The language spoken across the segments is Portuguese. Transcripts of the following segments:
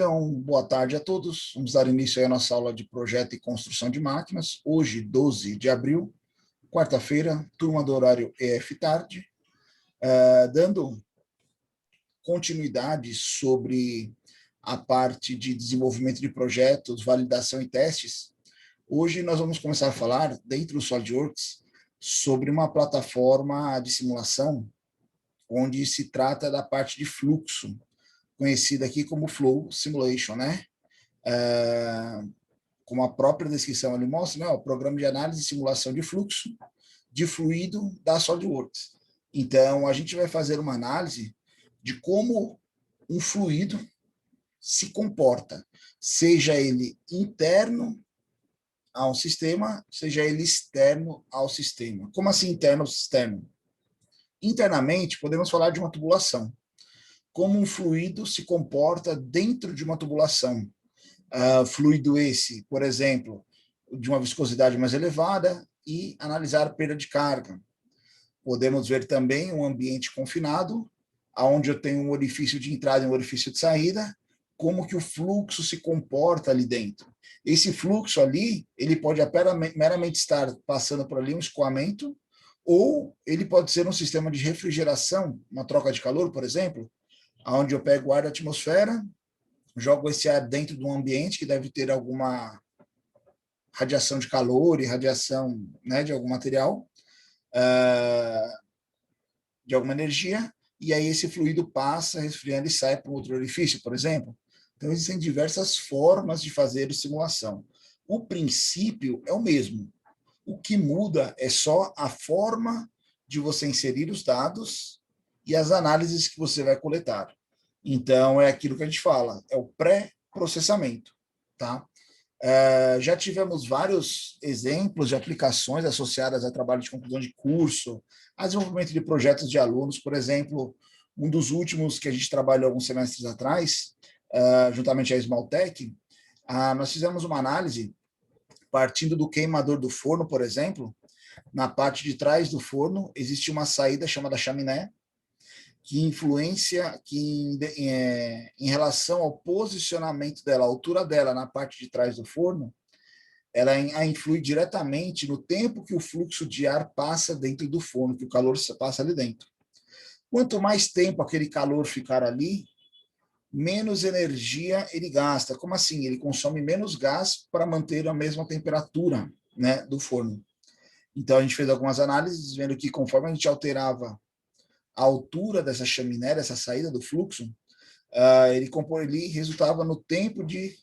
Então, boa tarde a todos. Vamos dar início à nossa aula de projeto e construção de máquinas. Hoje, 12 de abril, quarta-feira, turma do horário EF tarde, dando continuidade sobre a parte de desenvolvimento de projetos, validação e testes. Hoje nós vamos começar a falar, dentro do SolidWorks, sobre uma plataforma de simulação, onde se trata da parte de fluxo, conhecida aqui como Flow Simulation, né? Como a própria descrição ali mostra, né? O programa de análise e simulação de fluxo de fluido da SolidWorks. Então, a gente vai fazer uma análise de como um fluido se comporta, seja ele interno ao sistema, seja ele externo ao sistema. Como assim interno ao sistema? Internamente, podemos falar de uma tubulação. Como um fluido se comporta dentro de uma tubulação. Fluido esse, por exemplo, de uma viscosidade mais elevada e analisar perda de carga. Podemos ver também um ambiente confinado, onde eu tenho um orifício de entrada e um orifício de saída, como que o fluxo se comporta ali dentro. Esse fluxo ali, ele pode meramente estar passando por ali um escoamento, ou ele pode ser um sistema de refrigeração, uma troca de calor, por exemplo, onde eu pego o ar da atmosfera, jogo esse ar dentro de um ambiente que deve ter alguma radiação de calor e radiação, né, de algum material, de alguma energia, e aí esse fluido passa, resfriando e sai para outro orifício, por exemplo. Então, existem diversas formas de fazer simulação. O princípio é o mesmo. O que muda é só a forma de você inserir os dados e as análises que você vai coletar. Então, é aquilo que a gente fala, é o pré-processamento, tá? Já tivemos vários exemplos de aplicações associadas a trabalho de conclusão de curso, a desenvolvimento de projetos de alunos, por exemplo, um dos últimos que a gente trabalhou alguns semestres atrás, juntamente à Esmaltec, nós fizemos uma análise partindo do queimador do forno, por exemplo. Na parte de trás do forno existe uma saída chamada chaminé, que influencia, em relação ao posicionamento dela, a altura dela na parte de trás do forno, ela influi diretamente no tempo que o fluxo de ar passa dentro do forno, que o calor passa ali dentro. Quanto mais tempo aquele calor ficar ali, menos energia ele gasta. Como assim? Ele consome menos gás para manter a mesma temperatura, né, do forno. Então, a gente fez algumas análises, vendo que conforme a gente alterava a altura dessa chaminé, dessa saída do fluxo, ele resultava no tempo de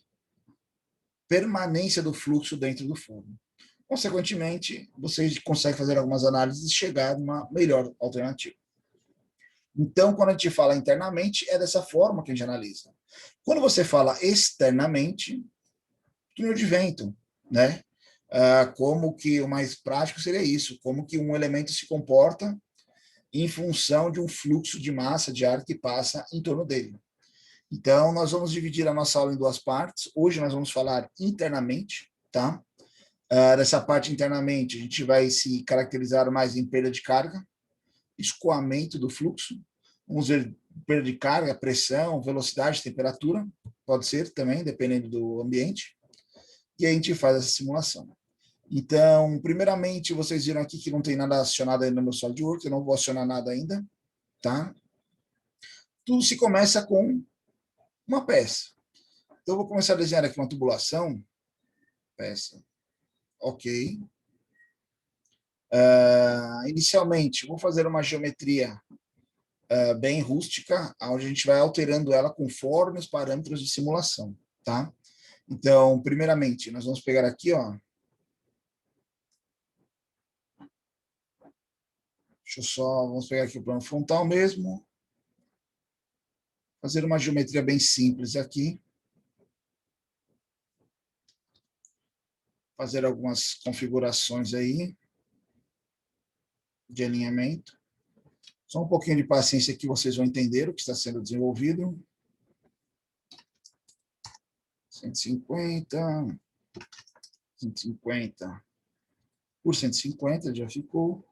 permanência do fluxo dentro do forno. Consequentemente, você consegue fazer algumas análises e chegar a uma melhor alternativa. Então, quando a gente fala internamente, é dessa forma que a gente analisa. Quando você fala externamente, túnel de vento, né? Como que o mais prático seria isso, como que um elemento se comporta em função de um fluxo de massa de ar que passa em torno dele. Então, nós vamos dividir a nossa aula em duas partes. Hoje nós vamos falar internamente, tá? Dessa parte internamente, a gente vai se caracterizar mais em perda de carga, escoamento do fluxo. Vamos ver perda de carga, pressão, velocidade, temperatura, pode ser também, dependendo do ambiente. E aí a gente faz essa simulação. Então, primeiramente, vocês viram aqui que não tem nada acionado ainda no meu SolidWorks, eu não vou acionar nada ainda, tá? Tudo se começa com uma peça. Então, eu vou começar a desenhar aqui uma tubulação, peça, ok. Inicialmente, vou fazer uma geometria bem rústica, onde a gente vai alterando ela conforme os parâmetros de simulação, tá? Então, primeiramente, nós vamos pegar aqui, ó. Vamos pegar aqui o plano frontal mesmo. Fazer uma geometria bem simples aqui. Fazer algumas configurações aí de alinhamento. Só um pouquinho de paciência que vocês vão entender o que está sendo desenvolvido. 150, 150 por 150 já ficou.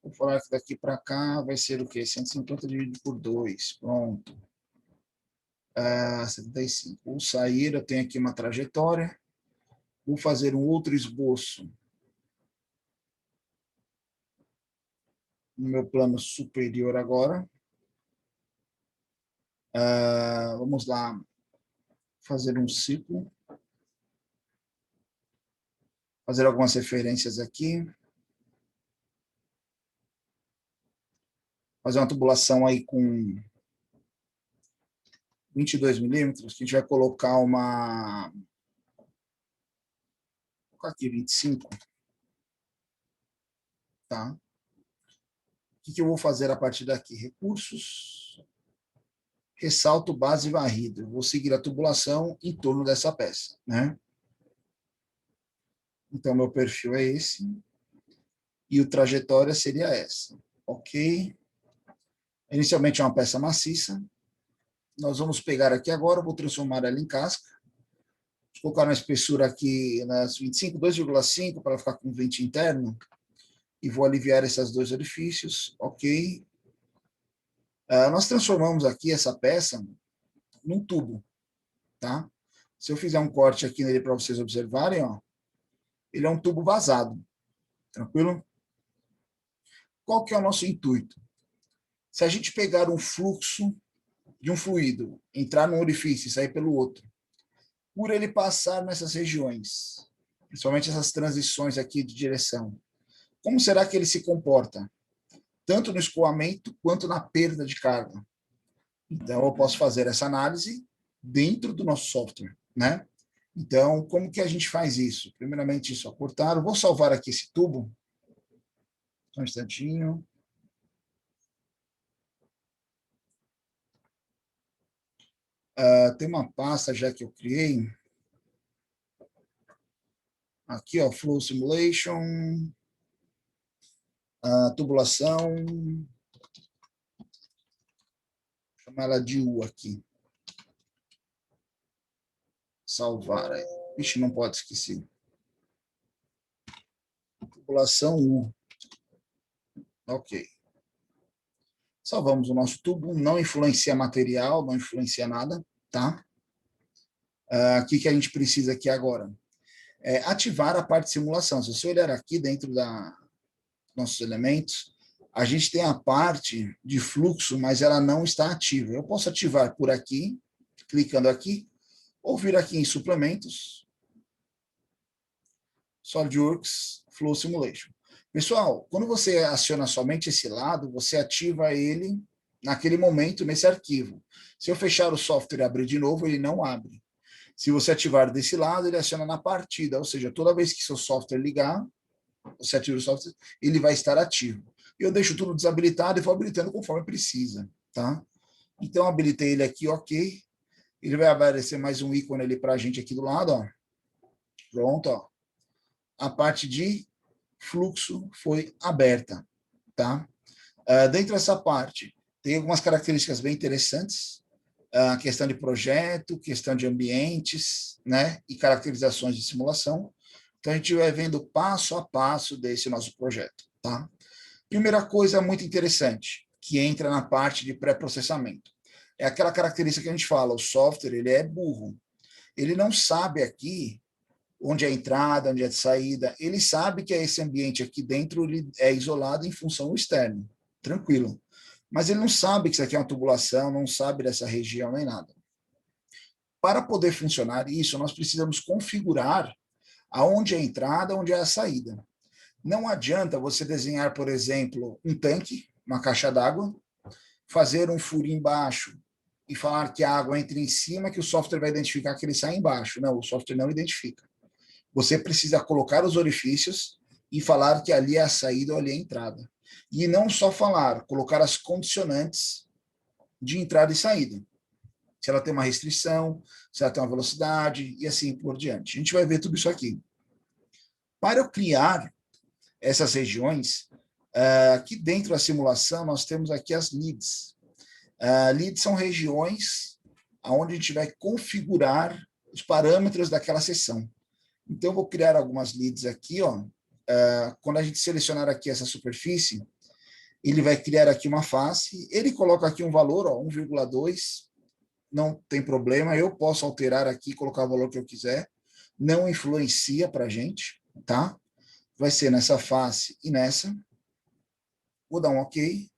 Vou falar que daqui para cá vai ser o quê? 150 dividido por 2. Pronto. 75. Vou sair, eu tenho aqui uma trajetória. Vou fazer um outro esboço no meu plano superior agora. Vamos lá, fazer um ciclo. Fazer algumas referências aqui. Fazer uma tubulação aí com 22 milímetros, que a gente vai colocar uma... Vou colocar aqui 25. Tá? O que eu vou fazer a partir daqui? Recursos, ressalto, base varrido. Vou seguir a tubulação em torno dessa peça, né? Então, meu perfil é esse. E o trajetória seria essa. Ok? Inicialmente é uma peça maciça. Nós vamos pegar aqui agora, vou transformar ela em casca. Vou colocar uma espessura aqui nas 25, 2,5 para ficar com 20 interno. E vou aliviar esses dois orifícios. Ok? Nós transformamos aqui essa peça num tubo, tá? Se eu fizer um corte aqui nele para vocês observarem, ó, ele é um tubo vazado, tranquilo? Qual que é o nosso intuito? Se a gente pegar um fluxo de um fluido, entrar num orifício e sair pelo outro, por ele passar nessas regiões, principalmente essas transições aqui de direção, como será que ele se comporta? Tanto no escoamento quanto na perda de carga. Então, eu posso fazer essa análise dentro do nosso software, né? Então, como que a gente faz isso? Primeiramente, só cortar. Eu vou salvar aqui esse tubo. Só um instantinho. Tem uma pasta já que eu criei. Aqui, ó, Flow Simulation. Tubulação. Vou chamar ela de U aqui. Salvar. Ixi, não pode esquecer. Tubulação U. Ok. Salvamos o nosso tubo. Não influencia material, não influencia nada, tá? O que a gente precisa aqui agora? Ativar a parte de simulação. Se você olhar aqui dentro dos nossos elementos, a gente tem a parte de fluxo, mas ela não está ativa. Eu posso ativar por aqui, clicando aqui, ou vir aqui em suplementos, SolidWorks, Flow Simulation. Pessoal, quando você aciona somente esse lado, você ativa ele naquele momento, nesse arquivo. Se eu fechar o software e abrir de novo, ele não abre. Se você ativar desse lado, ele aciona na partida, ou seja, toda vez que seu software ligar, você ativa o software, ele vai estar ativo. Eu deixo tudo desabilitado e vou habilitando conforme precisa, tá? Então, habilitei ele aqui, ok. Ele vai aparecer mais um ícone ali para a gente aqui do lado, ó. Pronto, ó. A parte de fluxo foi aberta, tá? Dentro dessa parte, tem algumas características bem interessantes, questão de projeto, questão de ambientes, né? E caracterizações de simulação. Então, a gente vai vendo passo a passo desse nosso projeto, tá? Primeira coisa muito interessante, que entra na parte de pré-processamento. É aquela característica que a gente fala, o software, ele é burro. Ele não sabe aqui onde é a entrada, onde é a saída. Ele sabe que esse ambiente aqui dentro ele é isolado em função do externo. Tranquilo. Mas ele não sabe que isso aqui é uma tubulação, não sabe dessa região nem nada. Para poder funcionar isso, nós precisamos configurar aonde é a entrada, onde é a saída. Não adianta você desenhar, por exemplo, um tanque, uma caixa d'água, fazer um furo embaixo e falar que a água entra em cima, que o software vai identificar que ele sai embaixo. Não, o software não identifica. Você precisa colocar os orifícios e falar que ali é a saída ou ali é a entrada. E não só falar, colocar as condicionantes de entrada e saída. Se ela tem uma restrição, se ela tem uma velocidade e assim por diante. A gente vai ver tudo isso aqui. Para eu criar essas regiões, aqui dentro da simulação nós temos aqui as leads. Leads são regiões onde a gente vai configurar os parâmetros daquela seção. Então, eu vou criar algumas leads aqui, ó. Quando a gente selecionar aqui essa superfície, ele vai criar aqui uma face, ele coloca aqui um valor, ó, 1,2, não tem problema, eu posso alterar aqui, colocar o valor que eu quiser, não influencia para a gente, tá? Vai ser nessa face e nessa. Vou dar um OK.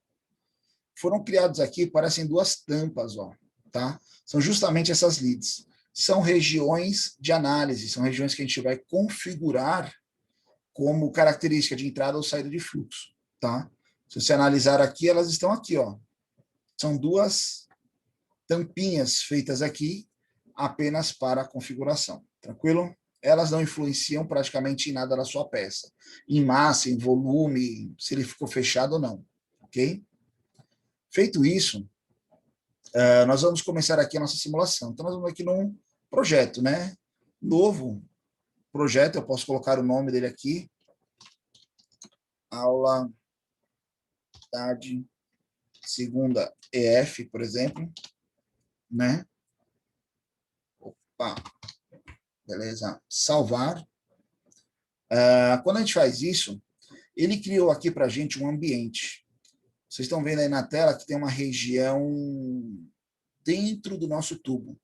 Foram criados aqui, parecem duas tampas, ó, tá? São justamente essas leads. São regiões de análise, são regiões que a gente vai configurar como característica de entrada ou saída de fluxo, tá? Se você analisar aqui, elas estão aqui, ó. São duas tampinhas feitas aqui apenas para a configuração, tranquilo? Elas não influenciam praticamente em nada da sua peça, em massa, em volume, se ele ficou fechado ou não, ok? Feito isso, nós vamos começar aqui a nossa simulação. Então, nós vamos aqui num projeto, né? Novo projeto, eu posso colocar o nome dele aqui, aula tarde, segunda EF, por exemplo, né? Opa, beleza. Salvar. Quando a gente faz isso, ele criou aqui para a gente um ambiente. Vocês estão vendo aí na tela que tem uma região dentro do nosso tubo.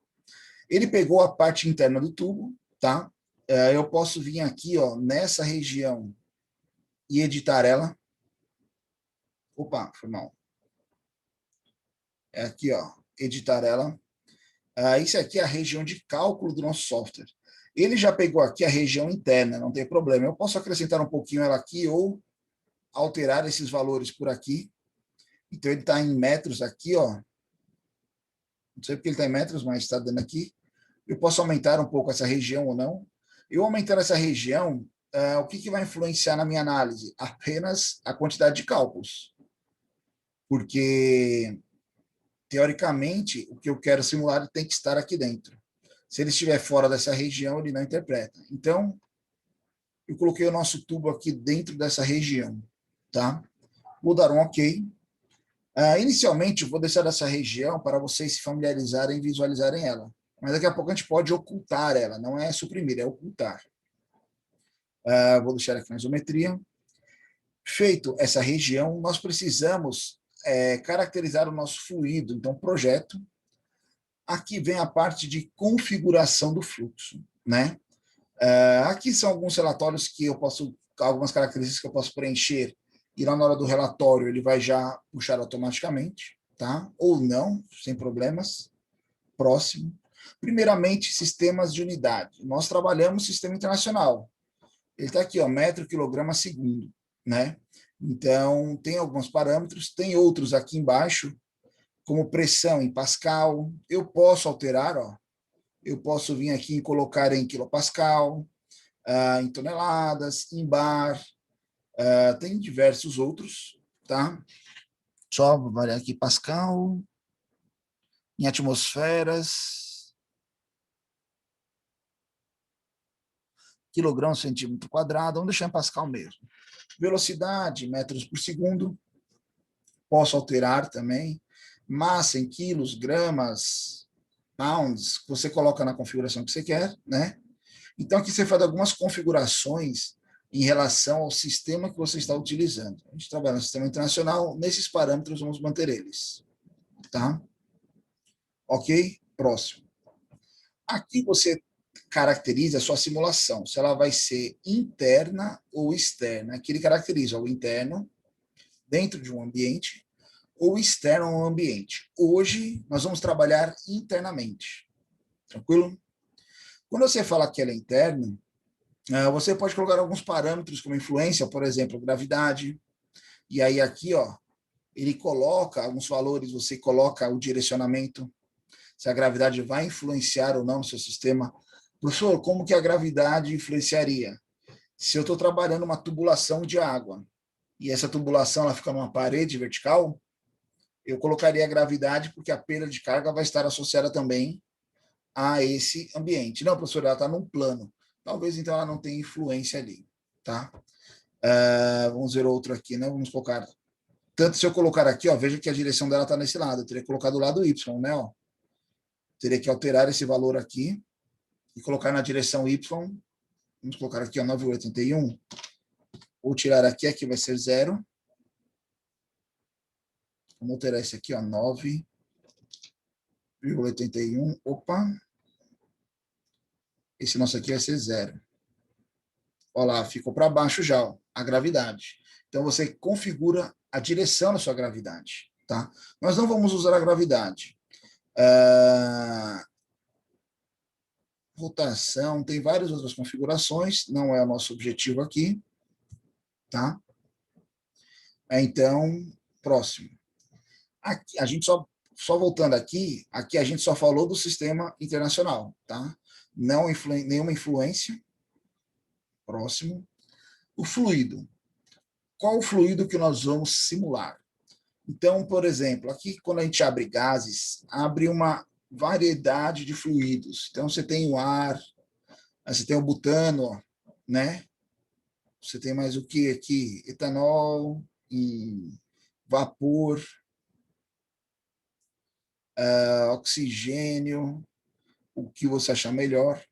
Ele pegou a parte interna do tubo, tá? Eu posso vir aqui, ó, nessa região e editar ela. Opa, foi mal. É aqui, ó, editar ela. Isso aqui é a região de cálculo do nosso software. Ele já pegou aqui a região interna, não tem problema. Eu posso acrescentar um pouquinho ela aqui ou alterar esses valores por aqui. Então, ele está em metros aqui, ó. Não sei porque ele está em metros, mas está dando aqui. Eu posso aumentar um pouco essa região ou não. Eu aumentar essa região, o que vai influenciar na minha análise? Apenas a quantidade de cálculos. Porque, teoricamente, o que eu quero simular tem que estar aqui dentro. Se ele estiver fora dessa região, ele não interpreta. Então, eu coloquei o nosso tubo aqui dentro dessa região, tá? Vou dar um OK. Inicialmente, eu vou deixar essa região para vocês se familiarizarem e visualizarem ela. Mas daqui a pouco a gente pode ocultar ela, não é suprimir, é ocultar. Vou deixar aqui na isometria. Feito essa região, nós precisamos caracterizar o nosso fluido. Então, projeto. Aqui vem a parte de configuração do fluxo, né? Aqui são alguns relatórios que eu posso, algumas características que eu posso preencher, e lá na hora do relatório ele vai já puxar automaticamente, tá? Ou não, sem problemas. Próximo. Primeiramente, sistemas de unidade. Nós trabalhamos sistema internacional. Ele está aqui, ó, metro, quilograma, segundo, né? Então, tem alguns parâmetros, tem outros aqui embaixo, como pressão em Pascal. Eu posso alterar, ó. Eu posso vir aqui e colocar em quilopascal, em toneladas, em bar, tem diversos outros, tá? Só variar aqui Pascal, em atmosferas, quilograma, centímetro quadrado, vamos deixar em Pascal mesmo. Velocidade, metros por segundo, posso alterar também. Massa em quilos, gramas, pounds, você coloca na configuração que você quer, né? Então, aqui você faz algumas configurações em relação ao sistema que você está utilizando. A gente trabalha no sistema internacional, nesses parâmetros vamos manter eles. Tá? Ok? Próximo. Aqui você caracteriza a sua simulação, se ela vai ser interna ou externa. Aqui ele caracteriza o interno, dentro de um ambiente, ou externo a um ambiente. Hoje, nós vamos trabalhar internamente. Tranquilo? Quando você fala que ela é interna, você pode colocar alguns parâmetros como influência, por exemplo, gravidade. E aí aqui, ó, ele coloca alguns valores, você coloca o direcionamento, se a gravidade vai influenciar ou não no seu sistema. Professor, como que a gravidade influenciaria? Se eu estou trabalhando uma tubulação de água e essa tubulação ela fica numa parede vertical, eu colocaria a gravidade porque a perda de carga vai estar associada também a esse ambiente. Não, professor, ela está num plano. Talvez então ela não tenha influência ali, tá? Vamos ver outro aqui, né? Vamos colocar. Tanto se eu colocar aqui, ó, veja que a direção dela está nesse lado. Eu teria colocado o lado Y, né? Ó. Teria que alterar esse valor aqui e colocar na direção Y. Vamos colocar aqui, ó, 9,81. Vou tirar aqui, aqui vai ser 0. Vamos alterar esse aqui, ó, 9. 0,81. Opa, esse nosso aqui vai ser 0. Olha lá, ficou para baixo já, ó, a gravidade. Então, você configura a direção da sua gravidade. Tá? Nós não vamos usar a gravidade. Rotação, tem várias outras configurações, não é o nosso objetivo aqui. Tá? Então, próximo. Aqui, a gente só voltando aqui a gente só falou do sistema internacional. Tá? Não nenhuma influência. Próximo. O fluido. Qual o fluido que nós vamos simular? Então, por exemplo, aqui quando a gente abre gases, abre uma variedade de fluidos. Então, você tem o ar, você tem o butano, né? Você tem mais o que aqui? Etanol, vapor, oxigênio, o que você achar melhor.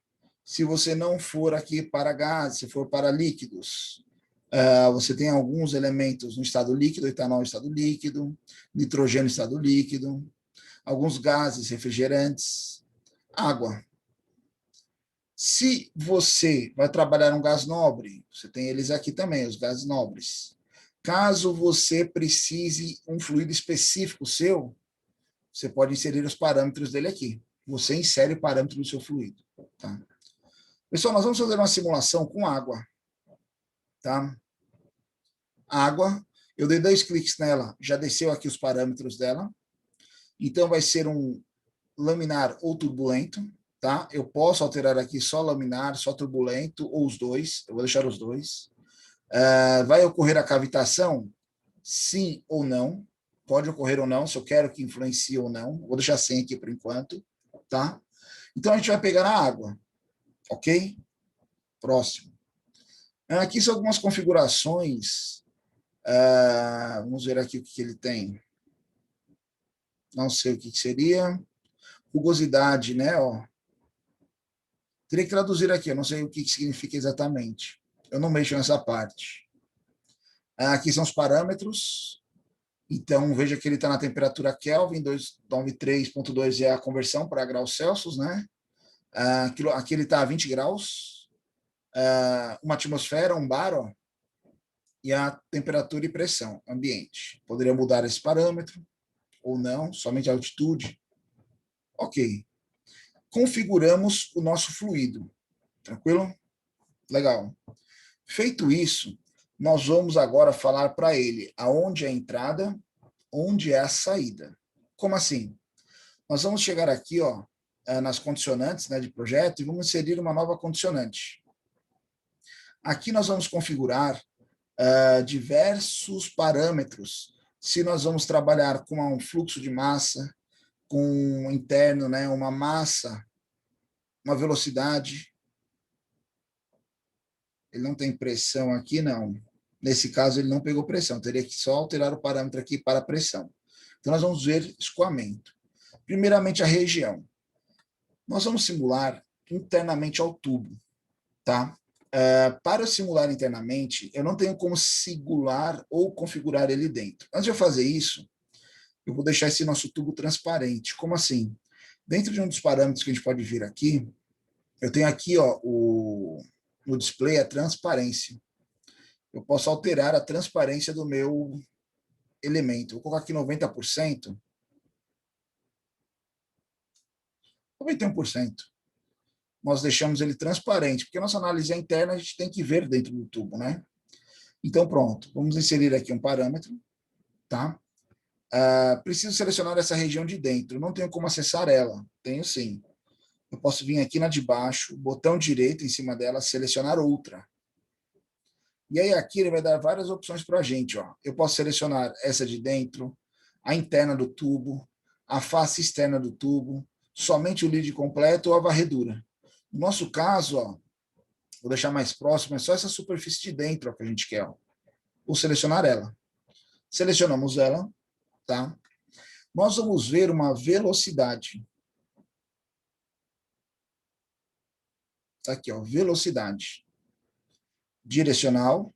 Se você não for aqui para gases, se for para líquidos, você tem alguns elementos no estado líquido, etanol em estado líquido, nitrogênio em estado líquido, alguns gases, refrigerantes, água. Se você vai trabalhar um gás nobre, você tem eles aqui também, os gases nobres. Caso você precise um fluido específico seu, você pode inserir os parâmetros dele aqui. Você insere o parâmetro do seu fluido. Tá? Pessoal, nós vamos fazer uma simulação com água. Tá? Água, eu dei 2 cliques nela, já desceu aqui os parâmetros dela. Então, vai ser um laminar ou turbulento. Tá? Eu posso alterar aqui só laminar, só turbulento, ou os dois. Eu vou deixar os dois. Vai ocorrer a cavitação? Sim ou não. Pode ocorrer ou não, se eu quero que influencie ou não. Vou deixar sem aqui por enquanto. Tá? Então, a gente vai pegar a água. Ok? Próximo. Aqui são algumas configurações. Vamos ver aqui o que ele tem. Não sei o que seria. Rugosidade, né? Ó. Teria que traduzir aqui, eu não sei o que significa exatamente. Eu não mexo nessa parte. Aqui são os parâmetros. Então, veja que ele está na temperatura Kelvin, 293.2 é a conversão para graus Celsius, né? Aqui ele está a 20 graus. Uma atmosfera, um bar, ó, e a temperatura e pressão, ambiente. Poderia mudar esse parâmetro, ou não, somente a altitude. Ok. Configuramos o nosso fluido. Tranquilo? Legal. Feito isso, nós vamos agora falar para ele aonde é a entrada, onde é a saída. Como assim? Nós vamos chegar aqui, ó, nas condicionantes, né, de projeto e vamos inserir uma nova condicionante. Aqui nós vamos configurar diversos parâmetros. Se nós vamos trabalhar com um fluxo de massa, com um interno, né, uma massa, uma velocidade. Ele não tem pressão aqui, não. Nesse caso, ele não pegou pressão. Teria que só alterar o parâmetro aqui para pressão. Então, nós vamos ver escoamento. Primeiramente, a região. Nós vamos simular internamente ao tubo. Tá? Para simular internamente, eu não tenho como simular ou configurar ele dentro. Antes de eu fazer isso, eu vou deixar esse nosso tubo transparente. Como assim? Dentro de um dos parâmetros que a gente pode vir aqui, eu tenho aqui, ó, no display a transparência. Eu posso alterar a transparência do meu elemento. Vou colocar aqui 90%. 91%. Nós deixamos ele transparente, porque a nossa análise é interna, a gente tem que ver dentro do tubo, né? Então, pronto. Vamos inserir aqui um parâmetro, tá? Preciso selecionar essa região de dentro. Não tenho como acessar ela. Tenho sim. Eu posso vir aqui na de baixo, botão direito em cima dela, selecionar outra. E aí aqui ele vai dar várias opções para a gente. Ó. Eu posso selecionar essa de dentro, a interna do tubo, a face externa do tubo, somente o lead completo ou a varredura. No nosso caso, ó, vou deixar mais próximo, é só essa superfície de dentro ó, que a gente quer. Ó. Vou selecionar ela. Selecionamos ela, tá? Nós vamos ver uma velocidade. Tá aqui, ó, velocidade. Direcional,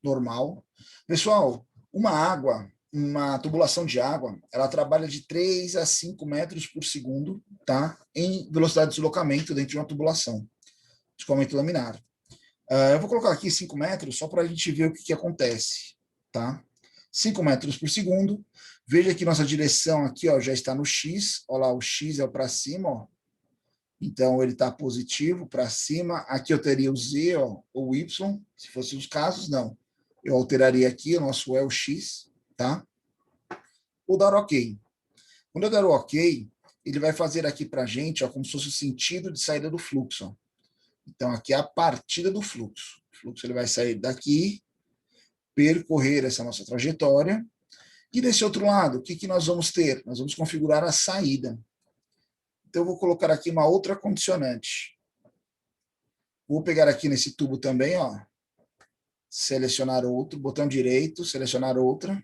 normal. Pessoal, uma água uma tubulação de água, ela trabalha de 3 a 5 metros por segundo, tá? Em velocidade de deslocamento dentro de uma tubulação, escoamento laminar. Eu vou colocar aqui 5 metros só para a gente ver o que acontece, tá? 5 metros por segundo. Veja que nossa direção aqui, ó, já está no X. Olha lá, o X é para cima, ó. Então, ele está positivo para cima. Aqui eu teria o Z, ó, ou o Y, se fossem os casos, não. Eu alteraria aqui, o nosso é o X, tá? Vou dar OK. Quando eu der o OK, ele vai fazer aqui para a gente, ó, como se fosse o sentido de saída do fluxo, ó. Então, aqui é a partida do fluxo. O fluxo ele vai sair daqui, percorrer essa nossa trajetória. E desse outro lado, o que nós vamos ter? Nós vamos configurar a saída. Então, eu vou colocar aqui uma outra condicionante. Vou pegar aqui nesse tubo também, ó, selecionar outro, botão direito, selecionar outra.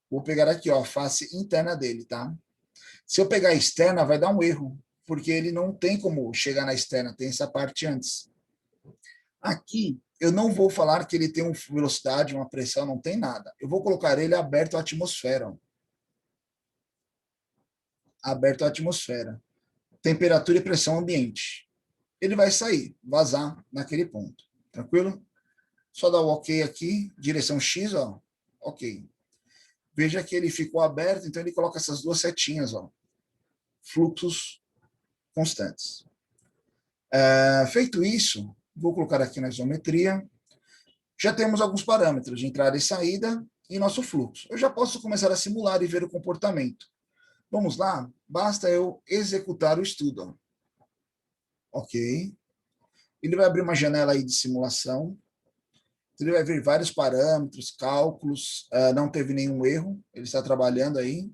Vou pegar aqui, ó, a face interna dele, tá? Se eu pegar a externa, vai dar um erro, porque ele não tem como chegar na externa, tem essa parte antes. Aqui, eu não vou falar que ele tem uma velocidade, uma pressão, não tem nada. Eu vou colocar ele aberto à atmosfera. Ó. Aberto à atmosfera. Temperatura e pressão ambiente. Ele vai sair, vazar naquele ponto. Tranquilo? Só dá o OK aqui, direção X, ó. OK. Veja que ele ficou aberto, então ele coloca essas duas setinhas, ó. Fluxos constantes. Feito isso, vou colocar aqui na isometria. Já temos alguns parâmetros de entrada e saída e nosso fluxo. Eu já posso começar a simular e ver o comportamento. Vamos lá? Basta eu executar o estudo. Ó. OK. Ele vai abrir uma janela aí de simulação. Ele vai ver vários parâmetros, cálculos, não teve nenhum erro, ele está trabalhando aí.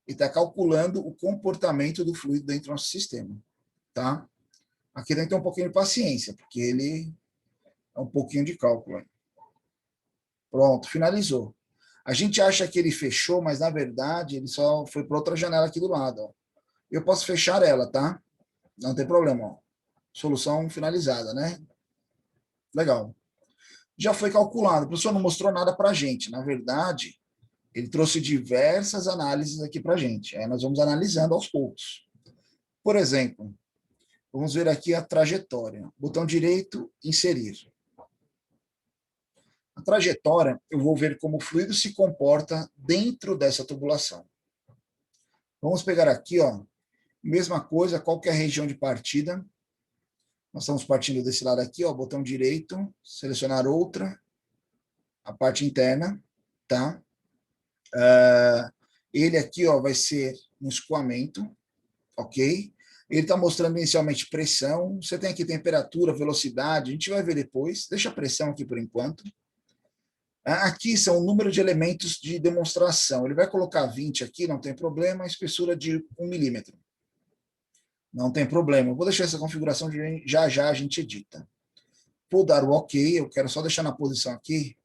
E está calculando o comportamento do fluido dentro do nosso sistema. Tá? Aqui tem que ter um pouquinho de paciência, porque ele é um pouquinho de cálculo. Pronto, finalizou. A gente acha que ele fechou, mas na verdade ele só foi para outra janela aqui do lado. Ó. Eu posso fechar ela, tá? Não tem problema. Ó. Solução finalizada, né? Legal. Já foi calculado. O professor não mostrou nada para a gente. Na verdade, ele trouxe diversas análises aqui para a gente. Aí nós vamos analisando aos poucos. Por exemplo, vamos ver aqui a trajetória. Botão direito, inserir. A trajetória, eu vou ver como o fluido se comporta dentro dessa tubulação. Vamos pegar aqui, ó, mesma coisa, qual que é a região de partida. Nós estamos partindo desse lado aqui, ó, botão direito, selecionar outra, a parte interna, tá? Ele aqui, ó, vai ser um escoamento, ok? Ele está mostrando inicialmente pressão, você tem aqui temperatura, velocidade, a gente vai ver depois, deixa a pressão aqui por enquanto. Aqui são o número de elementos de demonstração. Ele vai colocar 20 aqui, não tem problema, a espessura de 1 milímetro. Não tem problema. Eu vou deixar essa configuração, já já a gente edita. Vou dar o OK, eu quero só deixar na posição aqui,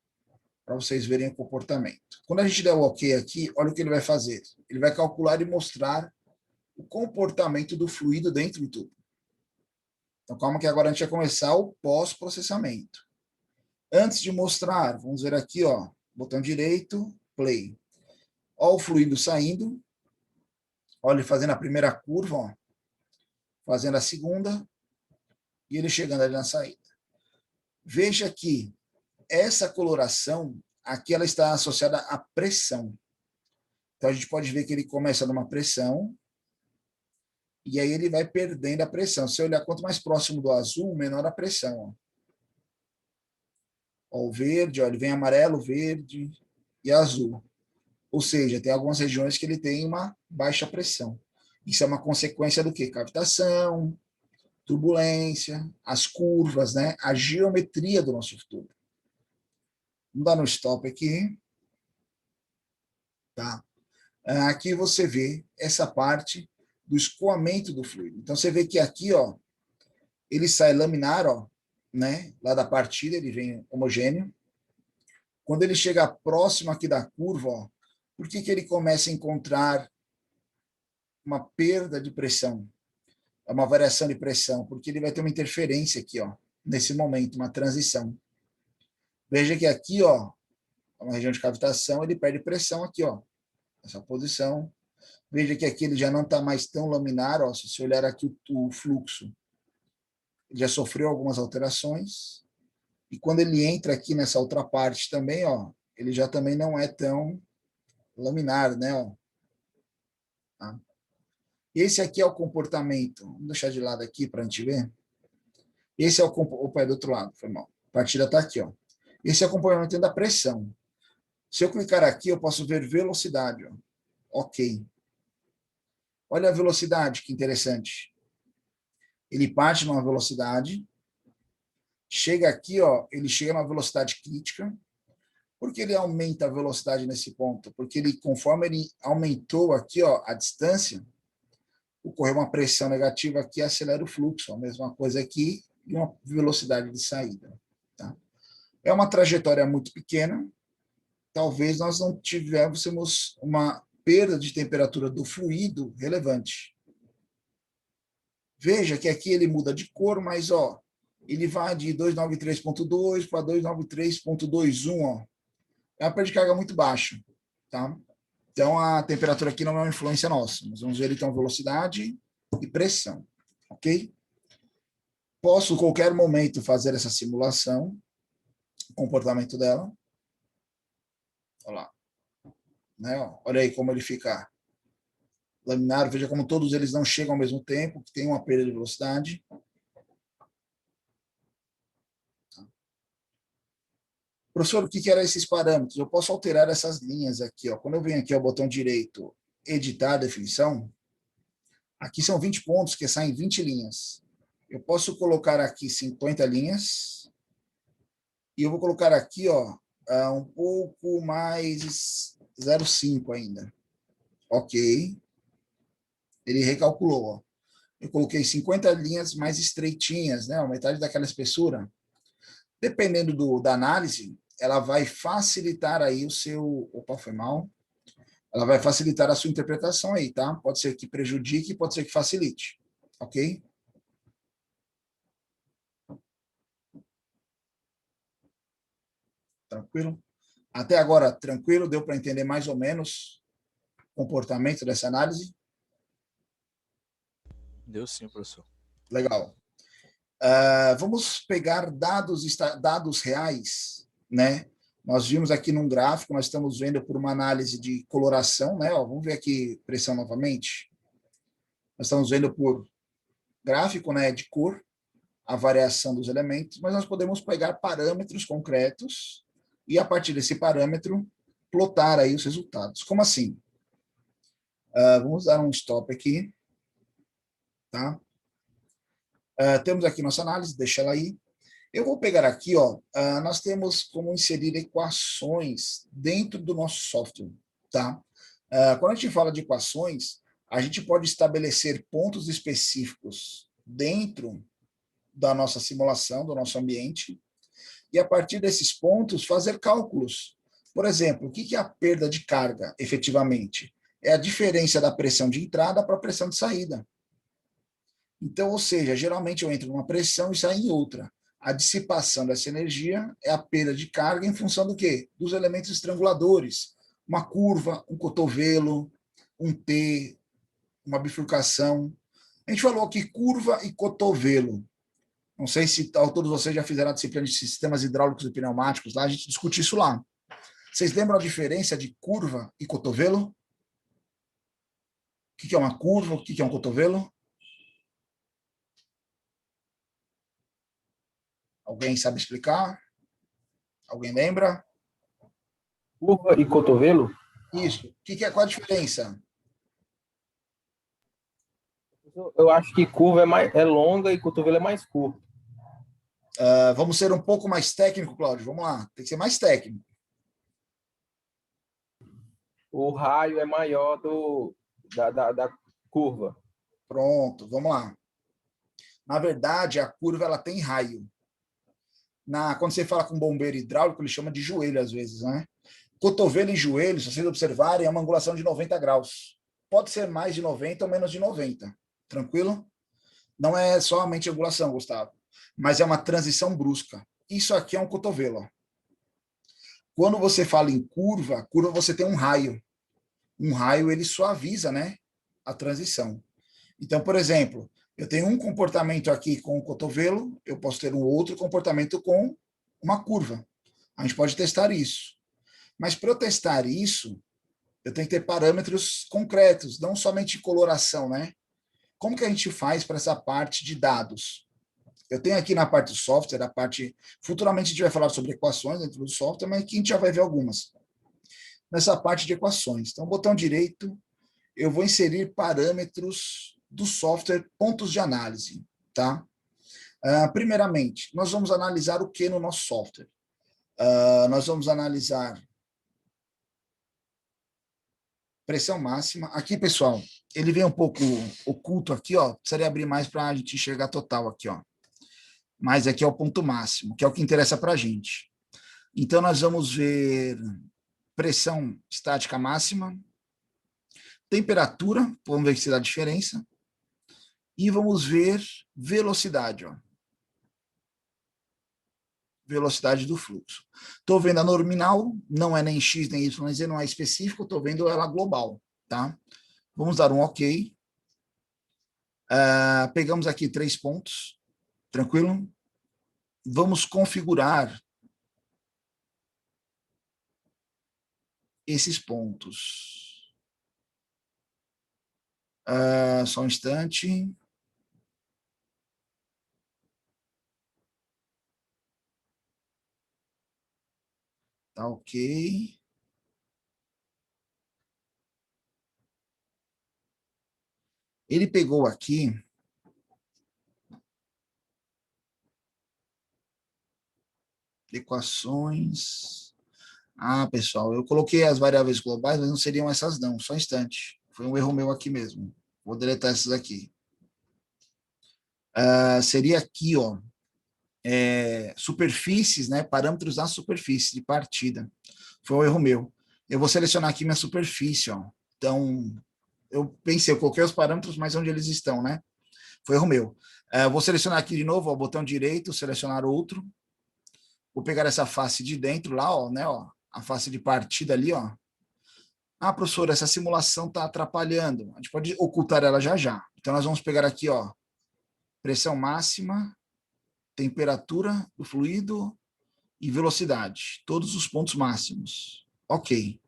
para vocês verem o comportamento. Quando a gente der o OK aqui, olha o que ele vai fazer. Ele vai calcular e mostrar o comportamento do fluido dentro do tubo. Então, calma que agora a gente vai começar o pós-processamento. Antes de mostrar, vamos ver aqui, ó, botão direito, play. Ó o fluido saindo. Olha ele fazendo a primeira curva, ó, fazendo a segunda, e ele chegando ali na saída. Veja que essa coloração, aqui ela está associada à pressão. Então, a gente pode ver que ele começa numa pressão, e aí ele vai perdendo a pressão. Se eu olhar quanto mais próximo do azul, menor a pressão. Ó. Ó, o verde, ó, ele vem amarelo, verde e azul. Ou seja, tem algumas regiões que ele tem uma baixa pressão. Isso é uma consequência do quê? Cavitação, turbulência, as curvas, né? A geometria do nosso tubo. Vamos dar no stop aqui. Tá? Aqui você vê essa parte do escoamento do fluido. Então, você vê que aqui, ó, ele sai laminar, ó, né? Lá da partida, ele vem homogêneo. Quando ele chega próximo aqui da curva, ó, por que ele começa a encontrar uma perda de pressão? É uma variação de pressão, porque ele vai ter uma interferência aqui, ó, nesse momento, uma transição. Veja que aqui, ó, uma região de cavitação, ele perde pressão aqui, ó, nessa posição. Veja que aqui ele já não está mais tão laminar, ó, se você olhar aqui o fluxo, ele já sofreu algumas alterações. E quando ele entra aqui nessa outra parte também, ó, ele já também não é tão laminar, né? Ó, tá? Esse aqui é o comportamento. Vamos deixar de lado aqui para a gente ver. Esse é o comportamento. Opa, é do outro lado, foi mal. A partida está aqui, ó. Esse é o comportamento da pressão. Se eu clicar aqui, eu posso ver velocidade, ó. Ok. Olha a velocidade, que interessante. Ele parte numa velocidade, chega aqui, ó, ele chega numa velocidade crítica. Por que ele aumenta a velocidade nesse ponto? Porque ele, conforme ele aumentou aqui, ó, a distância, ocorreu uma pressão negativa aqui e acelera o fluxo. A mesma coisa aqui e uma velocidade de saída. Tá? É uma trajetória muito pequena. Talvez nós não tivéssemos uma perda de temperatura do fluido relevante. Veja que aqui ele muda de cor, mas ó, ele vai de 293.2 para 293.21, ó. É uma perda de carga muito baixa, tá? Então a temperatura aqui não é uma influência nossa. Nós vamos ver então velocidade e pressão, ok? Posso, a qualquer momento, fazer essa simulação, o comportamento dela. Olha lá. Né? Olha aí como ele fica laminar. Veja como todos eles não chegam ao mesmo tempo, que tem uma perda de velocidade. Professor, o que eram esses parâmetros? Eu posso alterar essas linhas aqui. Ó. Quando eu venho aqui ao botão direito, editar a definição, aqui são 20 pontos, que saem 20 linhas. Eu posso colocar aqui 50 linhas, e eu vou colocar aqui, ó, um pouco mais 0,5 ainda. Ok. Ele recalculou, ó. Eu coloquei 50 linhas mais estreitinhas, né? Metade daquela espessura. Dependendo da análise, ela vai facilitar aí o seu... Opa, foi mal. Ela vai facilitar a sua interpretação aí, tá? Pode ser que prejudique, pode ser que facilite. Ok? Tranquilo? Até agora, tranquilo? Deu para entender mais ou menos o comportamento dessa análise? Deu sim, professor. Legal. Vamos pegar dados reais, né? Nós vimos aqui num gráfico, nós estamos vendo por uma análise de coloração, né? Ó, vamos ver aqui pressão novamente. Nós estamos vendo por gráfico, né, de cor, a variação dos elementos, mas nós podemos pegar parâmetros concretos e, a partir desse parâmetro, plotar aí os resultados. Como assim? Vamos dar um stop aqui, tá? Temos aqui nossa análise, deixa ela aí. Eu vou pegar aqui, ó, nós temos como inserir equações dentro do nosso software, tá? Quando a gente fala de equações, a gente pode estabelecer pontos específicos dentro da nossa simulação, do nosso ambiente, e a partir desses pontos fazer cálculos. Por exemplo, o que é a perda de carga, efetivamente? É a diferença da pressão de entrada para a pressão de saída. Então, ou seja, geralmente eu entro numa pressão e saio em outra. A dissipação dessa energia é a perda de carga em função do quê? Dos elementos estranguladores. Uma curva, um cotovelo, um T, uma bifurcação. A gente falou aqui curva e cotovelo. Não sei se todos vocês já fizeram a disciplina de sistemas hidráulicos e pneumáticos, lá a gente discute isso lá. Vocês lembram a diferença de curva e cotovelo? O que é uma curva, o que é um cotovelo? Alguém sabe explicar? Alguém lembra? Curva e cotovelo? Isso. Qual a diferença? Eu acho que curva é longa e cotovelo é mais curto. Vamos ser um pouco mais técnico, Cláudio. Vamos lá. Tem que ser mais técnico. O raio é maior da curva. Pronto, vamos lá. Na verdade, a curva ela tem raio. Quando você fala com bombeiro hidráulico, ele chama de joelho às vezes, né? Cotovelo e joelho, se vocês observarem, é uma angulação de 90 graus. Pode ser mais de 90 ou menos de 90. Tranquilo? Não é somente angulação, Gustavo, mas é uma transição brusca. Isso aqui é um cotovelo. Ó. Quando você fala em curva, curva você tem um raio. Um raio, ele suaviza, né, a transição. Então, por exemplo, eu tenho um comportamento aqui com o cotovelo, eu posso ter um outro comportamento com uma curva. A gente pode testar isso. Mas para eu testar isso, eu tenho que ter parâmetros concretos, não somente coloração, né? Como que a gente faz para essa parte de dados? Eu tenho aqui na parte do software, a parte. Futuramente a gente vai falar sobre equações dentro do software, mas aqui a gente já vai ver algumas. Nessa parte de equações. Então, botão direito, eu vou inserir parâmetros do software, pontos de análise, tá? Primeiramente, nós vamos analisar o que no nosso software? Nós vamos analisar pressão máxima. Aqui, pessoal, ele vem um pouco oculto aqui, ó. Precisaria abrir mais para a gente enxergar total aqui, ó. Mas aqui é o ponto máximo, que é o que interessa para a gente. Então, nós vamos ver pressão estática máxima, temperatura, vamos ver se dá diferença, e vamos ver velocidade, ó. Velocidade do fluxo. Estou vendo a nominal, não é nem X, nem Y, nem Z, não é específico, estou vendo ela global, tá? Vamos dar um OK. Pegamos aqui 3 pontos, tranquilo? Vamos configurar esses pontos. Só um instante. Tá OK. Ele pegou aqui equações. Pessoal, eu coloquei as variáveis globais, mas não seriam essas não, só um instante. Foi um erro meu aqui mesmo. Vou deletar essas aqui. Seria aqui, ó, superfícies, né, parâmetros da superfície de partida. Foi um erro meu. Eu vou selecionar aqui minha superfície, ó. Então, eu pensei, eu coloquei os parâmetros, mas onde eles estão, né? Foi erro meu. Vou selecionar aqui de novo, ó, botão direito, selecionar outro. Vou pegar essa face de dentro lá, ó, né, ó, a face de partida ali, ó. Professor, essa simulação está atrapalhando. A gente pode ocultar ela já já. Então, nós vamos pegar aqui, ó, pressão máxima, temperatura do fluido e velocidade. Todos os pontos máximos. OK.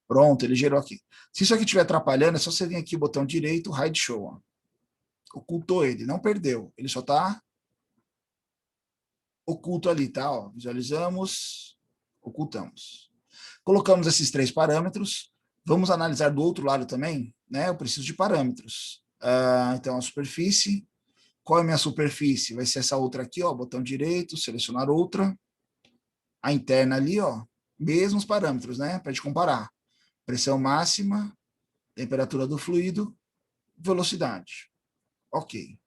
Pronto, ele gerou aqui. Se isso aqui estiver atrapalhando, é só você vir aqui, botão direito, hide show. Ó. Ocultou ele, não perdeu. Ele só está oculto ali, tá? Ó, visualizamos, ocultamos. Colocamos esses 3 parâmetros. Vamos analisar do outro lado também, né? Eu preciso de parâmetros. Então, a superfície. Qual é a minha superfície? Vai ser essa outra aqui, ó, botão direito, selecionar outra. A interna ali, ó, mesmos parâmetros, né? Para a gente comparar. Pressão máxima, temperatura do fluido, velocidade. OK.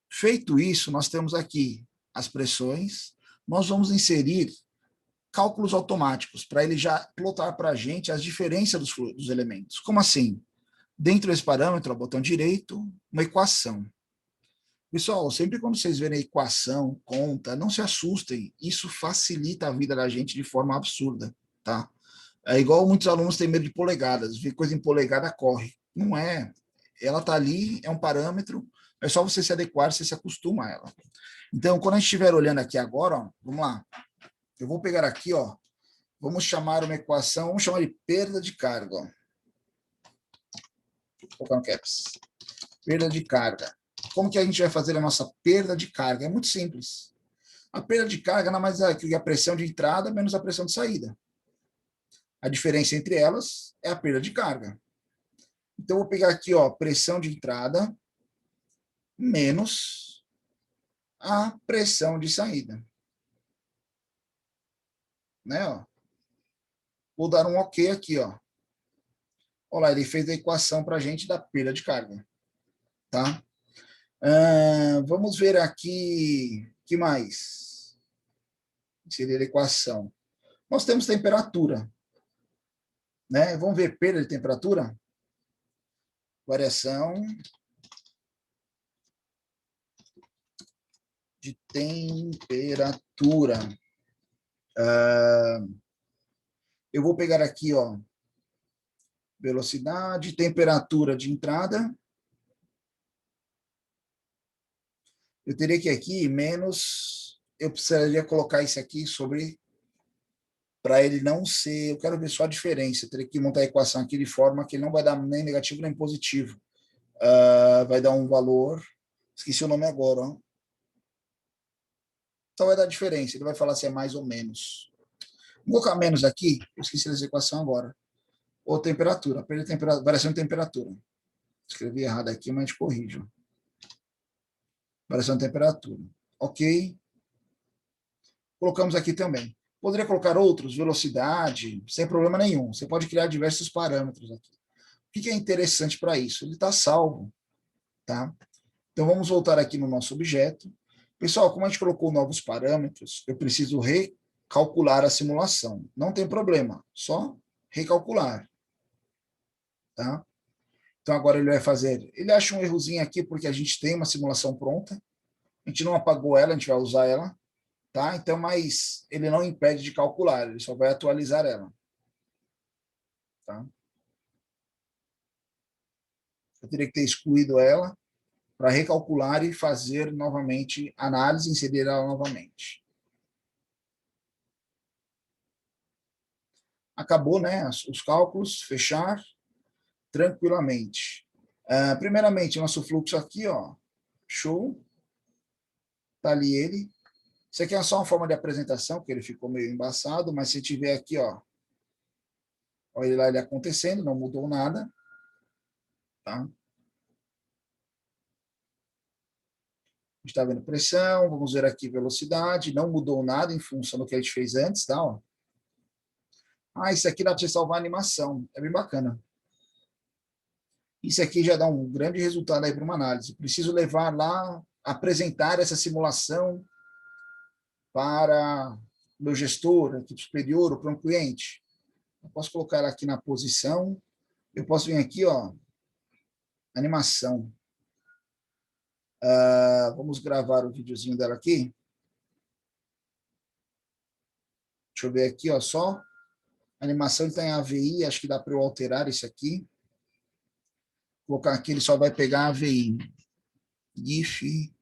Feito isso, nós temos aqui as pressões. Nós vamos inserir cálculos automáticos para ele já plotar para a gente as diferenças dos elementos. Como assim? Dentro desse parâmetro, ó, botão direito, uma equação. Pessoal, sempre quando vocês verem equação, conta, não se assustem. Isso facilita a vida da gente de forma absurda, tá? É igual muitos alunos têm medo de polegadas. Ver coisa em polegada, corre. Não é. Ela está ali, é um parâmetro, é só você se adequar, você se acostuma a ela. Então, quando a gente estiver olhando aqui agora, ó, vamos lá. Eu vou pegar aqui, ó, vamos chamar uma equação, vamos chamar de perda de carga. Ó. Vou colocar no caps. Perda de carga. Como que a gente vai fazer a nossa perda de carga? É muito simples. A perda de carga nada mais é que a pressão de entrada menos a pressão de saída. A diferença entre elas é a perda de carga. Então, eu vou pegar aqui, ó, pressão de entrada menos a pressão de saída. Né, ó? Vou dar um OK aqui, ó. Olha lá, ele fez a equação para a gente da perda de carga. Tá? Vamos ver aqui, que mais? Seria a equação. Nós temos temperatura. Né? Vamos ver perda de temperatura? Variação de temperatura. Eu vou pegar aqui, ó, velocidade, temperatura de entrada. Eu teria que aqui menos, eu precisaria colocar isso aqui sobre, para ele não ser, eu quero ver só a diferença, eu teria que montar a equação aqui de forma que ele não vai dar nem negativo nem positivo. Vai dar um valor, esqueci o nome agora, ó. Então vai dar diferença, ele vai falar se é mais ou menos. Vou colocar menos aqui, eu esqueci essa equação agora. Ou temperatura, variação de temperatura. Escrevi errado aqui, mas a gente corrige. Variação de temperatura. Ok. Colocamos aqui também. Poderia colocar outros, velocidade, sem problema nenhum. Você pode criar diversos parâmetros aqui. O que é interessante para isso? Ele está salvo. Tá? Então, vamos voltar aqui no nosso objeto. Pessoal, como a gente colocou novos parâmetros, eu preciso recalcular a simulação. Não tem problema, só recalcular. Tá? Então, agora ele vai fazer... Ele acha um errozinho aqui, porque a gente tem uma simulação pronta. A gente não apagou ela, a gente vai usar ela. Tá? Então, mas ele não impede de calcular, ele só vai atualizar ela. Tá? Eu teria que ter excluído ela para recalcular e fazer novamente análise, inserir ela novamente. Acabou, né? Os cálculos, fechar tranquilamente. Primeiramente, nosso fluxo aqui, ó, show. Tá ali ele. Isso aqui é só uma forma de apresentação, porque ele ficou meio embaçado, mas se tiver aqui, ó, olha lá ele acontecendo, não mudou nada. Tá? Está vendo pressão, vamos ver aqui velocidade, não mudou nada em função do que a gente fez antes, tá? Ó. Isso aqui dá para você salvar a animação, é bem bacana. Isso aqui já dá um grande resultado aí para uma análise. Preciso levar lá, apresentar essa simulação para meu gestor, equipe superior, ou para um cliente. Eu posso colocar ela aqui na posição, eu posso vir aqui, ó, animação. Vamos gravar o videozinho dela aqui. Deixa eu ver aqui, ó, só. A animação está em AVI, acho que dá para eu alterar isso aqui. Vou colocar aqui, ele só vai pegar AVI. GIF.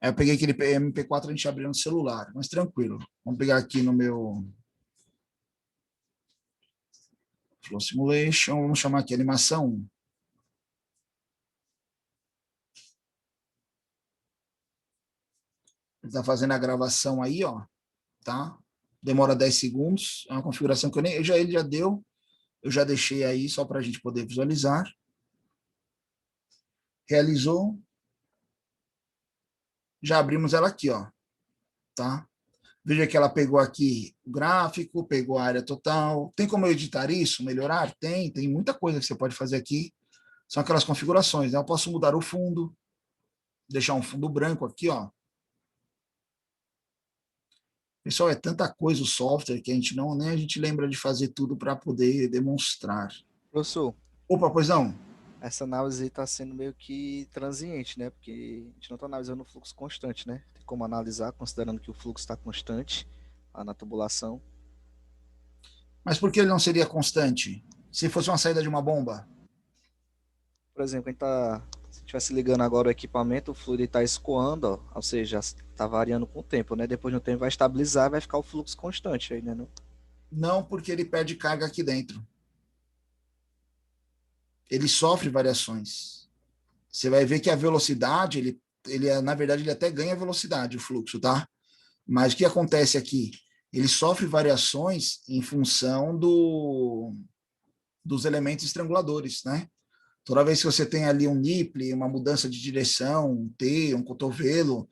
Eu peguei aquele MP4, a gente abriu no celular, mas tranquilo. Vamos pegar aqui no meu Flow Simulation, vamos chamar aqui animação 1. Ele está fazendo a gravação aí, ó, tá? Demora 10 segundos, é uma configuração que ele já deu, eu já deixei aí só para a gente poder visualizar. Realizou. Já abrimos ela aqui, ó, tá? Veja que ela pegou aqui o gráfico, pegou a área total. Tem como eu editar isso, melhorar? Tem muita coisa que você pode fazer aqui. São aquelas configurações, né? Eu posso mudar o fundo, deixar um fundo branco aqui, ó. Pessoal, é tanta coisa o software que a gente não, nem a gente lembra de fazer tudo para poder demonstrar. Professor, Opa, pois não? essa análise está sendo meio que transiente, né? Porque a gente não está analisando o fluxo constante, né? Tem como analisar, considerando que o fluxo está constante lá na tubulação. Mas por que ele não seria constante? Se fosse uma saída de uma bomba? Por exemplo, a gente tá, se estivesse ligando agora o equipamento, o fluido está escoando, ó, ou seja, está variando com o tempo, né? Depois de um tempo vai estabilizar, vai ficar o fluxo constante aí, né? Não? Não, porque ele perde carga aqui dentro. Ele sofre variações. Você vai ver que a velocidade, na verdade, ele até ganha velocidade, o fluxo, tá? Mas o que acontece aqui? Ele sofre variações em função dos elementos estranguladores, né? Toda vez que você tem ali um nipple, uma mudança de direção, um T, um cotovelo,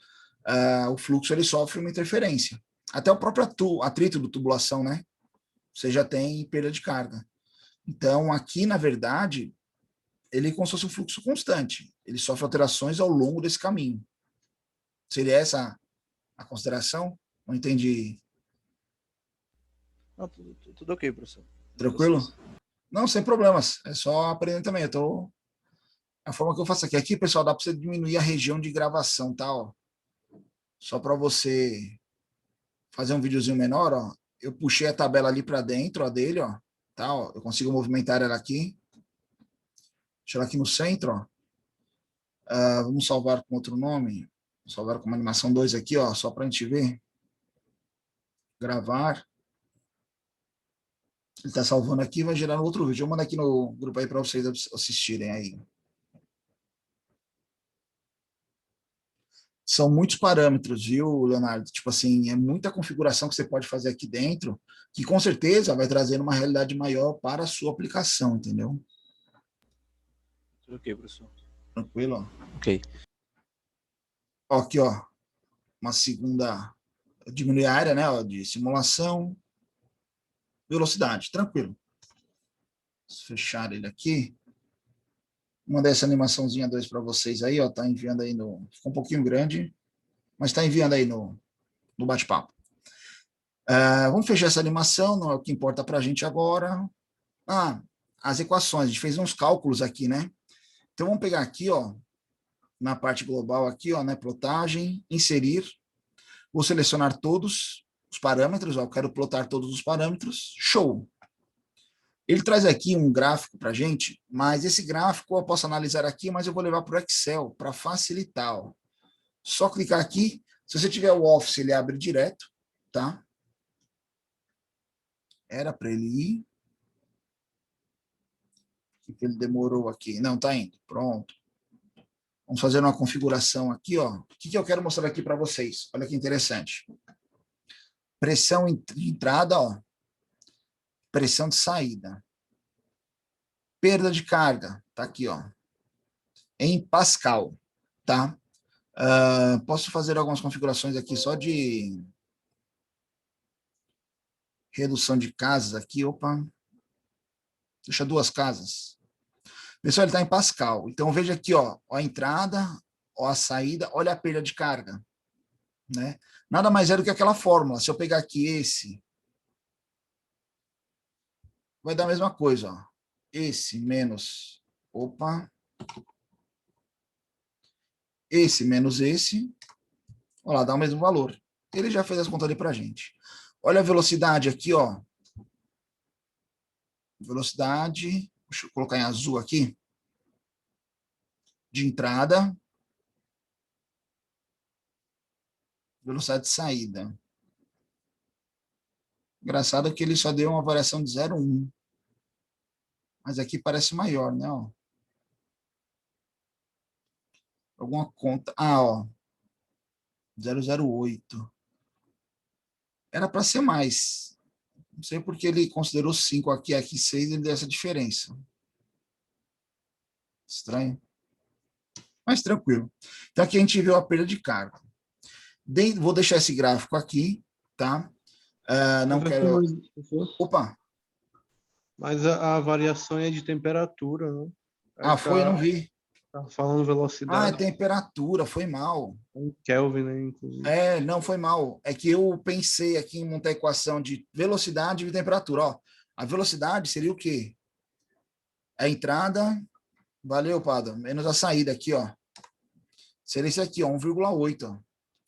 o fluxo ele sofre uma interferência. Até o próprio atrito do tubulação, né? Você já tem perda de carga. Então, aqui, na verdade, ele é como se fosse um fluxo constante. Ele sofre alterações ao longo desse caminho. Seria essa a consideração? Não entendi. Não, tudo ok, professor. Tranquilo? Não, sem problemas. É só aprender também. A forma que eu faço aqui. Aqui, pessoal, dá para você diminuir a região de gravação, tá? Ó. Só para você fazer um videozinho menor, ó. Eu puxei a tabela ali para dentro, ó, dele, ó. Tá, ó. Eu consigo movimentar ela aqui. Deixa ela aqui no centro, ó. Vamos salvar com outro nome. Vou salvar com uma animação 2 aqui, ó, só para a gente ver. Gravar. Ele está salvando aqui, vai gerar no outro vídeo. Eu mando aqui no grupo aí para vocês assistirem aí. São muitos parâmetros, viu, Leonardo? Tipo assim, é muita configuração que você pode fazer aqui dentro, que com certeza vai trazer uma realidade maior para a sua aplicação, entendeu? Ok, professor. Tranquilo? Ok. Ó, aqui, ó, uma segunda, diminuir a área, né, ó, de simulação, velocidade, tranquilo. Vamos fechar ele aqui. Mandei essa animaçãozinha 2 para vocês aí, ó, tá enviando aí no, ficou um pouquinho grande, mas tá enviando aí no bate-papo. Vamos fechar essa animação, não é o que importa para a gente agora. As equações, a gente fez uns cálculos aqui, né? Então, vamos pegar aqui, ó, na parte global aqui, ó, né, plotagem, inserir, vou selecionar todos os parâmetros, ó, eu quero plotar todos os parâmetros, show. Ele traz aqui um gráfico para a gente, mas esse gráfico eu posso analisar aqui, mas eu vou levar para o Excel, para facilitar, ó. Só clicar aqui, se você tiver o Office, ele abre direto, tá? Era para ele ir. Que ele demorou aqui? Não, tá indo. Pronto. Vamos fazer uma configuração aqui, ó. O que eu quero mostrar aqui para vocês? Olha que interessante. Pressão de entrada, ó. Pressão de saída. Perda de carga, tá aqui, ó. Em Pascal, tá? Posso fazer algumas configurações aqui só de redução de casas aqui. Opa. Deixa 2 casas. Pessoal, ele está em Pascal. Então, veja aqui, ó a entrada, ó a saída, olha a perda de carga. Né? Nada mais é do que aquela fórmula. Se eu pegar aqui esse, vai dar a mesma coisa. Ó. Esse menos, opa, esse menos esse, olha lá, dá o mesmo valor. Ele já fez as contas ali para a gente. Olha a velocidade aqui, ó. Velocidade, deixa eu colocar em azul aqui, de entrada, velocidade de saída. Engraçado que ele só deu uma variação de 0,1. Mas aqui parece maior, né? Ó. Alguma conta. Ó. 0,08. Era para ser mais. Não sei porque ele considerou 5 aqui 6, ele deu essa diferença. Estranho. Mas tranquilo. Então aqui a gente viu a perda de carga. Vou deixar esse gráfico aqui, tá? Não quero... Opa! Mas a variação é de temperatura, né? Foi? Eu não vi. Tá falando velocidade. É temperatura, foi mal. Kelvin, né, inclusive. Não, foi mal. É que eu pensei aqui em montar a equação de velocidade e temperatura. Ó, a velocidade seria o quê? A entrada, valeu, Pada, menos a saída aqui, ó. Seria esse aqui, ó, 1,8. Ó.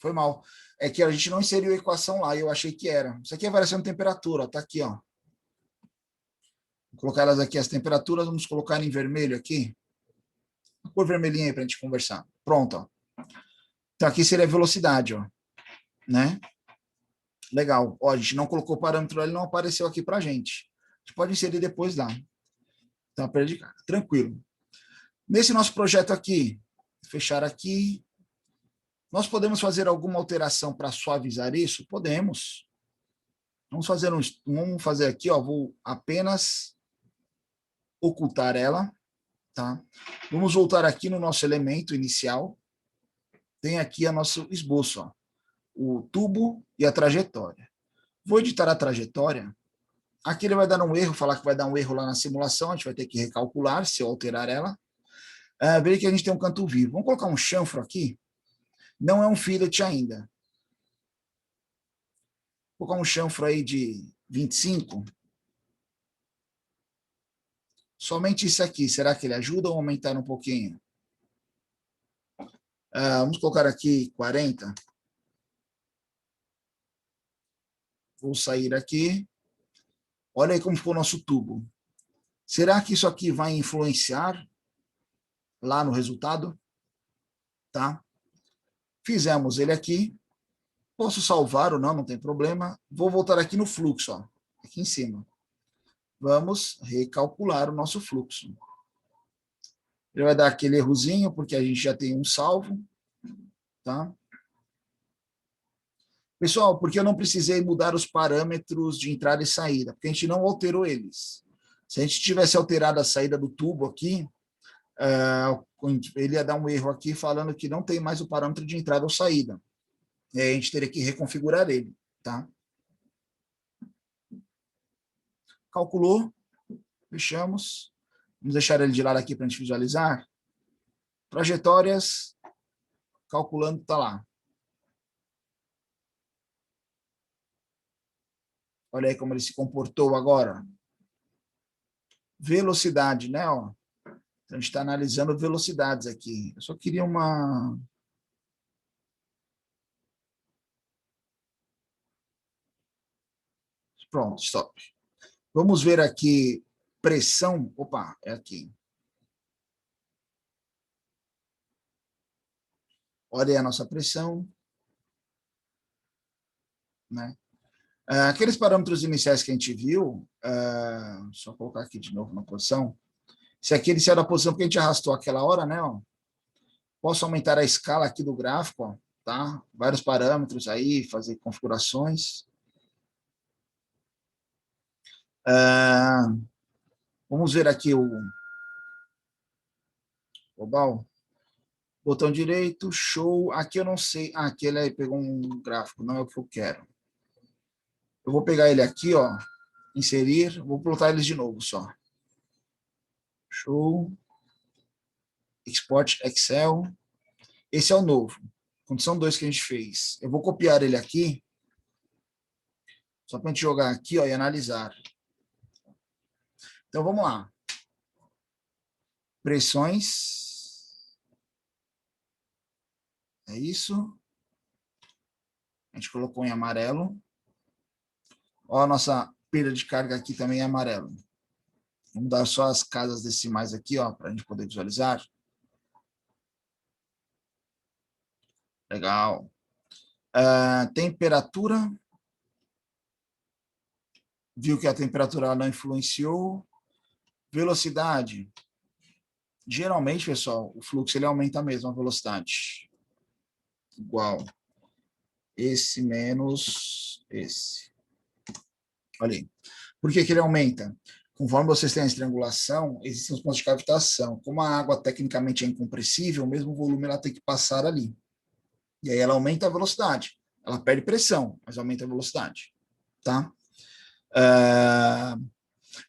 Foi mal. É que a gente não inseriu a equação lá, eu achei que era. Isso aqui é a variação de temperatura, ó, tá aqui, ó. Vou colocar elas aqui, as temperaturas, vamos colocar em vermelho aqui. A cor vermelhinha aí pra gente conversar. Pronto, ó. Então aqui seria a velocidade, ó. Né? Legal. Ó, a gente não colocou o parâmetro, ele não apareceu aqui pra gente. A gente pode inserir depois lá. Então, a perda de carga. Tranquilo. Nesse nosso projeto aqui, fechar aqui, nós podemos fazer alguma alteração para suavizar isso? Podemos. Vamos fazer aqui, ó, vou apenas ocultar ela, tá? Vamos voltar aqui no nosso elemento inicial. Tem aqui o nosso esboço, ó, o tubo e a trajetória. Vou editar a trajetória. Aqui ele vai dar um erro, falar que vai dar um erro lá na simulação, a gente vai ter que recalcular se eu alterar ela. Veja que a gente tem um canto vivo. Vamos colocar um chanfro aqui. Não é um fillet ainda. Vou colocar um chanfro aí de 25. Somente isso aqui. Será que ele ajuda ou aumentar um pouquinho? Vamos colocar aqui 40. Vou sair aqui. Olha aí como ficou o nosso tubo. Será que isso aqui vai influenciar lá no resultado? Tá? Fizemos ele aqui. Posso salvar ou não, não tem problema. Vou voltar aqui no fluxo, ó, aqui em cima. Vamos recalcular o nosso fluxo. Ele vai dar aquele errozinho, porque a gente já tem um salvo. Tá? Pessoal, porque eu não precisei mudar os parâmetros de entrada e saída, porque a gente não alterou eles. Se a gente tivesse alterado a saída do tubo aqui, ele ia dar um erro aqui falando que não tem mais o parâmetro de entrada ou saída. E aí a gente teria que reconfigurar ele. Tá? Calculou, fechamos. Vamos deixar ele de lado aqui para a gente visualizar. Trajetórias, calculando, está lá. Olha aí como ele se comportou agora. Velocidade, né? Ó. A gente está analisando velocidades aqui. Eu só queria uma... Pronto, stop. Vamos ver aqui pressão. Opa, é aqui. Olha aí a nossa pressão. Né? Aqueles parâmetros iniciais que a gente viu, só colocar aqui de novo na posição. Se aqui ele saiu da posição que a gente arrastou aquela hora, né? Ó, posso aumentar a escala aqui do gráfico, ó, tá? Vários parâmetros aí, fazer configurações. Vamos ver aqui o global. Botão direito, show. Aqui eu não sei. Aqui ele pegou um gráfico, não é o que eu quero. Eu vou pegar ele aqui, ó, inserir, vou plotar eles de novo só. Show. Export Excel. Esse é o novo. Condição 2 que a gente fez. Eu vou copiar ele aqui, só para a gente jogar aqui, ó, e analisar. Então, vamos lá. Pressões. É isso. A gente colocou em amarelo. Ó, a nossa perda de carga aqui também é amarelo. Vamos dar só as casas decimais aqui, ó, para a gente poder visualizar. Legal. Temperatura. Viu que a temperatura não influenciou. Velocidade. Geralmente, pessoal, o fluxo ele aumenta a mesma velocidade. Igual. Esse menos esse. Olha aí. Por que ele aumenta? Conforme vocês têm a estrangulação, existem os pontos de cavitação. Como a água tecnicamente é incompressível, o mesmo volume ela tem que passar ali. E aí ela aumenta a velocidade. Ela perde pressão, mas aumenta a velocidade. Tá?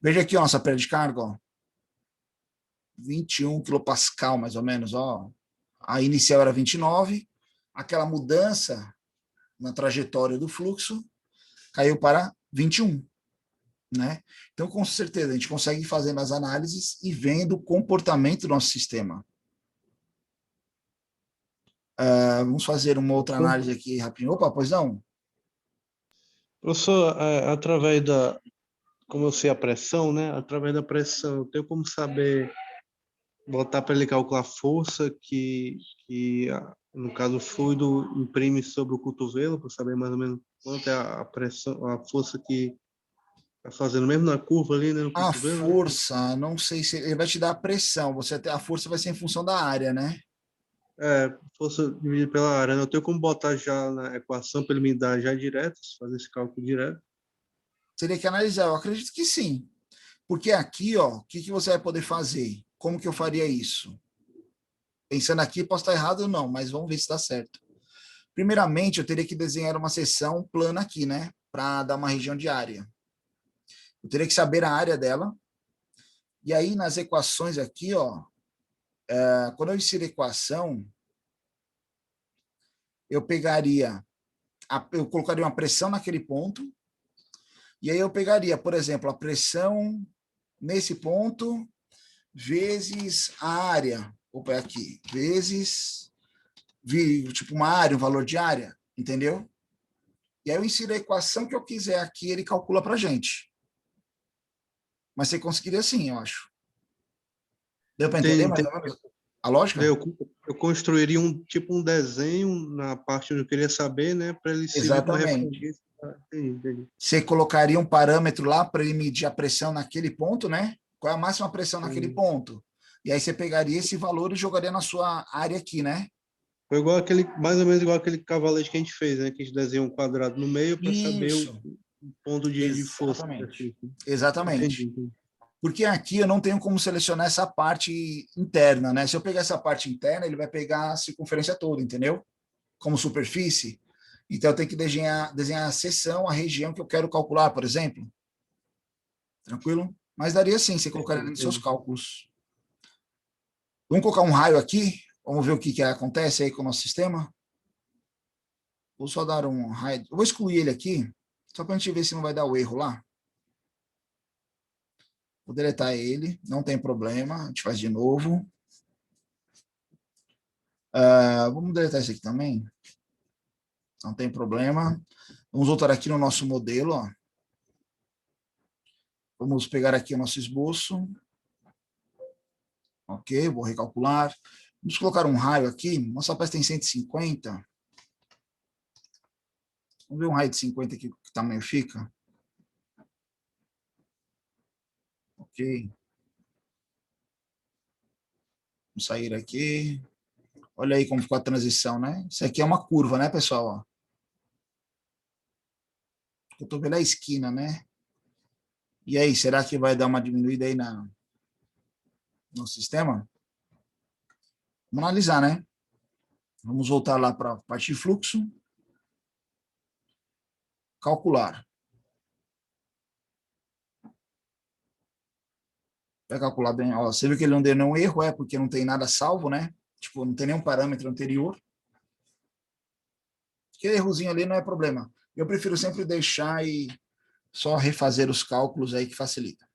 Veja aqui a nossa perda de carga. Ó. 21 kPa, mais ou menos. Ó. A inicial era 29. Aquela mudança na trajetória do fluxo caiu para 21. Né? Então, com certeza, a gente consegue ir fazendo as análises e vendo o comportamento do nosso sistema. Vamos fazer uma outra análise aqui rapidinho. Opa, pois não? Professor, através da, como eu sei a pressão, né? Através da pressão, eu tenho como saber, botar para ele calcular a força que no caso, o fluido imprime sobre o cotovelo, para saber mais ou menos quanto é a pressão, a força que está fazendo, mesmo na curva ali, né, no A cotovelo. força, não sei se ele vai te dar a pressão. A força vai ser em função da área, né? Força dividida pela área. Eu tenho como botar já na equação para ele me dar já direto, fazer esse cálculo direto. Teria que analisar. Eu acredito que sim. Porque aqui, ó, o que você vai poder fazer? Como que eu faria isso? Pensando aqui, posso estar errado ou não, mas vamos ver se dá certo. Primeiramente, eu teria que desenhar uma seção plana aqui, né? Para dar uma região de área. Eu teria que saber a área dela. E aí, nas equações aqui, ó, quando eu insiro equação, eu pegaria, eu colocaria uma pressão naquele ponto, e aí eu pegaria, por exemplo, a pressão nesse ponto, vezes a área, opa, aqui, vezes, tipo uma área, um valor de área, entendeu? E aí eu insiro a equação que eu quiser aqui, ele calcula para a gente. Mas você conseguiria assim, eu acho. Deu para entender mais ou menos a lógica? Eu construiria um desenho na parte onde eu queria saber, né, para ele servir como Exatamente. referência. Entendi. Você colocaria um parâmetro lá para ele medir a pressão naquele ponto, né? Qual é a máxima pressão naquele ponto? E aí você pegaria esse valor e jogaria na sua área aqui, né? Foi igual mais ou menos igual aquele cavalete que a gente fez, né? Que a gente desenhou um quadrado no meio para saber o Isso. ponto de força. Exatamente. Exatamente. Entendi. Porque aqui eu não tenho como selecionar essa parte interna, né? Se eu pegar essa parte interna, ele vai pegar a circunferência toda, entendeu? Como superfície. Então eu tenho que desenhar a seção, a região que eu quero calcular, por exemplo. Tranquilo? Mas daria sim, você colocaria nos seus cálculos. Vamos colocar um raio aqui, vamos ver o que acontece aí com o nosso sistema. Vou só dar um raio. Eu vou excluir ele aqui, só para a gente ver se não vai dar o erro lá. Vou deletar ele, não tem problema, a gente faz de novo. Vamos deletar esse aqui também. Não tem problema. Vamos voltar aqui no nosso modelo. Ó. Vamos pegar aqui o nosso esboço. Ok, vou recalcular. Vamos colocar um raio aqui. Nossa peça tem 150. Vamos ver um raio de 50 aqui, que tamanho fica. Ok. Vamos sair aqui. Olha aí como ficou a transição, né? Isso aqui é uma curva, né, pessoal? Ó. Eu estou vendo a esquina, né? E aí, será que vai dar uma diminuída aí no sistema? Vamos analisar, né? Vamos voltar lá para a parte de fluxo. Calcular. Vai calcular bem. Ó, você viu que ele não deu nenhum erro, porque não tem nada salvo, né? Tipo, não tem nenhum parâmetro anterior. Aquele errozinho ali não é problema. Eu prefiro sempre deixar e só refazer os cálculos aí que facilita.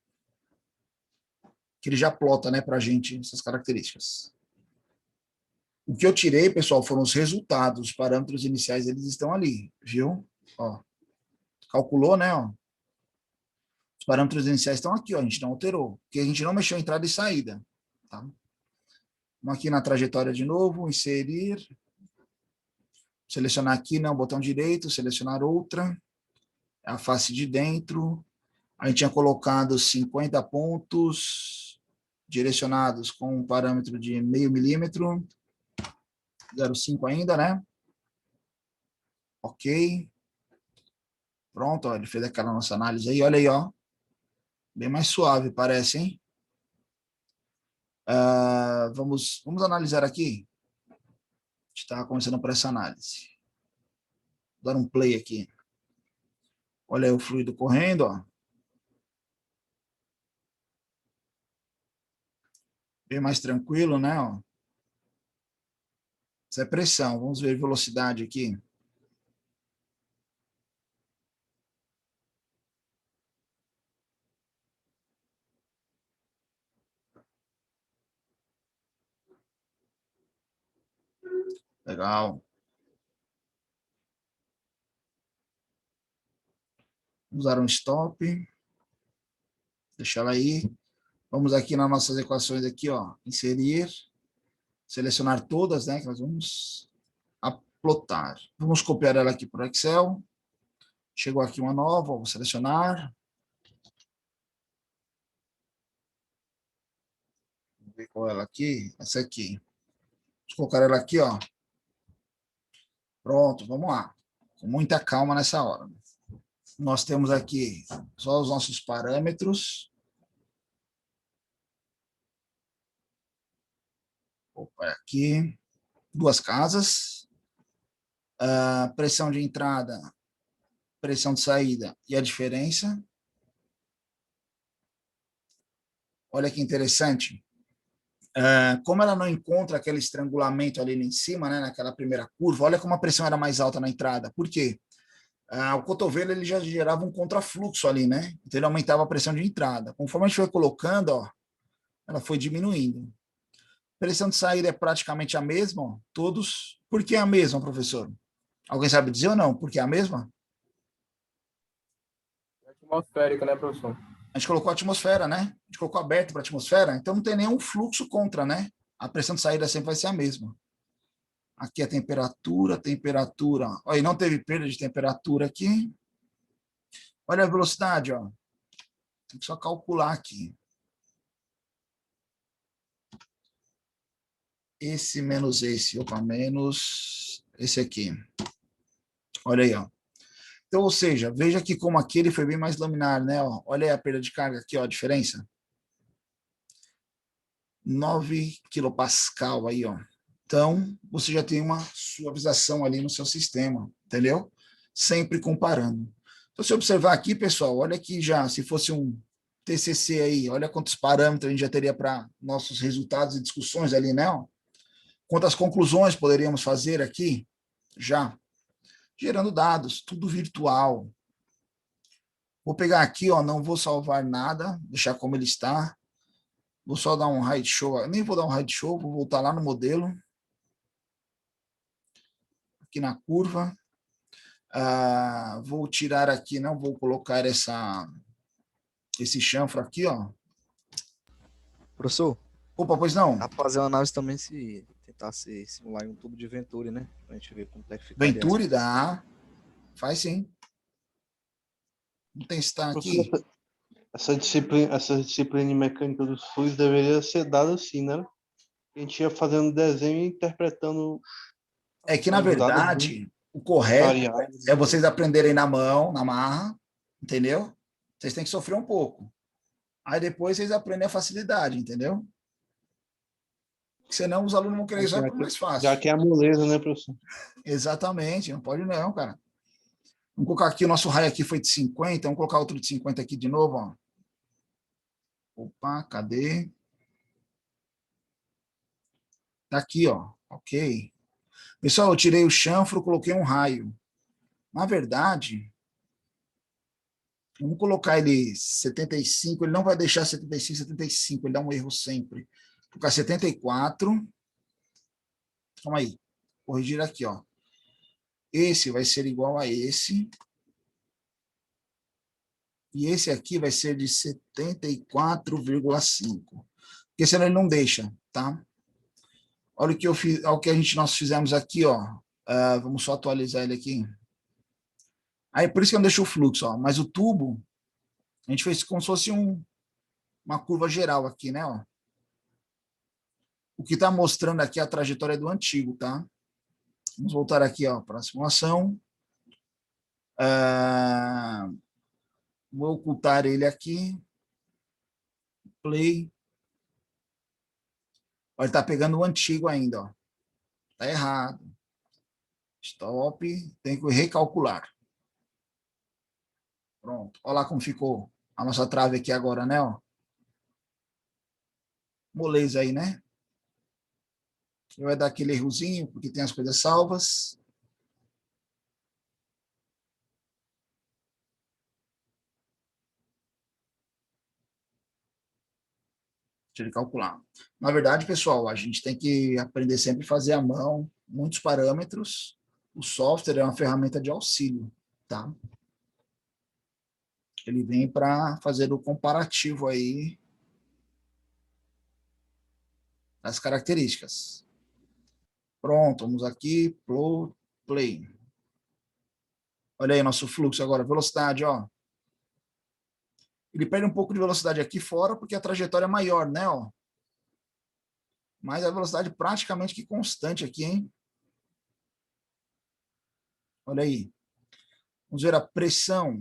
Que ele já plota, né, para a gente essas características. O que eu tirei, pessoal, foram os resultados. Os parâmetros iniciais, eles estão ali, viu? Ó, calculou, né? Ó. Os parâmetros iniciais estão aqui, ó, a gente não alterou, porque a gente não mexeu em entrada e saída. Tá? Vamos aqui na trajetória de novo, inserir. Selecionar aqui, né, o botão direito, selecionar outra. A face de dentro. A gente tinha colocado 50 pontos direcionados com um parâmetro de 0,5 milímetro. 0,5 ainda, né? Ok. Pronto, ó, ele fez aquela nossa análise aí. Olha aí, ó. Bem mais suave, parece, hein? Vamos analisar aqui. A gente está começando por essa análise. Vou dar um play aqui. Olha aí o fluido correndo, ó. Bem mais tranquilo, né? Ó. Essa é pressão. Vamos ver velocidade aqui. Legal. Vamos dar um stop. Deixa ela aí. Vamos aqui nas nossas equações aqui, ó. Inserir. Selecionar todas, né? Que nós vamos plotar. Vamos copiar ela aqui para o Excel. Chegou aqui uma nova, vou selecionar. Vamos ver qual é ela aqui. Essa aqui. Vamos colocar ela aqui, ó. Pronto, vamos lá. Com muita calma nessa hora. Nós temos aqui só os nossos parâmetros. Opa, aqui. Duas casas. Pressão de entrada, pressão de saída e a diferença. Olha que interessante. Como ela não encontra aquele estrangulamento ali em cima, né, naquela primeira curva, olha como a pressão era mais alta na entrada. Por quê? O cotovelo ele já gerava um contrafluxo ali, né? Então ele aumentava a pressão de entrada. Conforme a gente foi colocando, ó, ela foi diminuindo. Pressão de saída é praticamente a mesma, ó, todos. Por que a mesma, professor? Alguém sabe dizer ou não? Por que a mesma? Atmosférica, né, professor? A gente colocou a atmosfera, né? A gente colocou aberto para a atmosfera, então não tem nenhum fluxo contra, né? A pressão de saída sempre vai ser a mesma. Aqui a temperatura, temperatura. Olha, não teve perda de temperatura aqui. Olha a velocidade, ó. Tem que só calcular aqui. Esse menos esse, opa, menos esse aqui. Olha aí, ó. Então, ou seja, veja que como aqui ele foi bem mais laminar, né? Ó. Olha aí a perda de carga aqui, ó, a diferença. 9 kilopascal aí, ó. Então, você já tem uma suavização ali no seu sistema, entendeu? Sempre comparando. Então, se observar aqui, pessoal, olha que já, se fosse um TCC aí, olha quantos parâmetros a gente já teria para nossos resultados e discussões ali, né? Ó. Quantas conclusões poderíamos fazer aqui? Já. Gerando dados, tudo virtual. Vou pegar aqui, ó, não vou salvar nada, deixar como ele está. Vou só dar um hide show, nem vou dar um hide show, vou voltar lá no modelo. Aqui na curva. Vou tirar aqui, não vou colocar esse chanfro aqui, ó. Professor, Opa, pois não. dá pra fazer uma análise também se tentasse simular em um tubo de Venturi, né? Pra gente ver como é que ficaria. Venturi dá. Faz sim. Vamos testar aqui. Essa disciplina de mecânica dos fluidos deveria ser dada assim, né? A gente ia fazendo desenho e interpretando. É que, na os dados, verdade, o correto é vocês aprenderem na mão, na marra, entendeu? Vocês têm que sofrer um pouco. Aí depois vocês aprendem a facilidade, entendeu? Senão os alunos vão querer usar por mais fácil. Já que é a moleza, né, professor? Exatamente, não pode não, cara. Vamos colocar aqui, o nosso raio aqui foi de 50, vamos colocar outro de 50 aqui de novo, ó. Opa, cadê? Tá aqui, ó. Ok. Pessoal, eu tirei o chanfro, coloquei um raio. Na verdade, vamos colocar ele 75, ele não vai deixar 75, 75, ele dá um erro sempre. Vou colocar 74. Calma aí. Corrigir aqui, ó. Esse vai ser igual a esse. E esse aqui vai ser de 74,5. Porque senão ele não deixa, tá? Olha o que eu fiz, olha o que nós fizemos aqui, ó. Vamos só atualizar ele aqui. Aí por isso que eu não deixo o fluxo, ó. Mas o tubo, a gente fez como se fosse uma curva geral aqui, né? Ó. O que está mostrando aqui é a trajetória do antigo, tá? Vamos voltar aqui, ó, para a simulação. Vou ocultar ele aqui. Play. Ele está pegando o antigo ainda, ó. Tá errado. Stop. Tem que recalcular. Pronto. Olha lá como ficou a nossa trave aqui agora, né? Ó. Moleza aí, né? Vai dar aquele errozinho, porque tem as coisas salvas. Deixa eu calcular. Na verdade, pessoal, a gente tem que aprender sempre a fazer à mão, muitos parâmetros. O software é uma ferramenta de auxílio, tá? Ele vem para fazer o comparativo aí das características. Pronto, vamos aqui, play. Olha aí nosso fluxo agora, velocidade, ó. Ele perde um pouco de velocidade aqui fora, porque a trajetória é maior, né, ó. Mas a velocidade praticamente que constante aqui, hein? Olha aí. Vamos ver a pressão,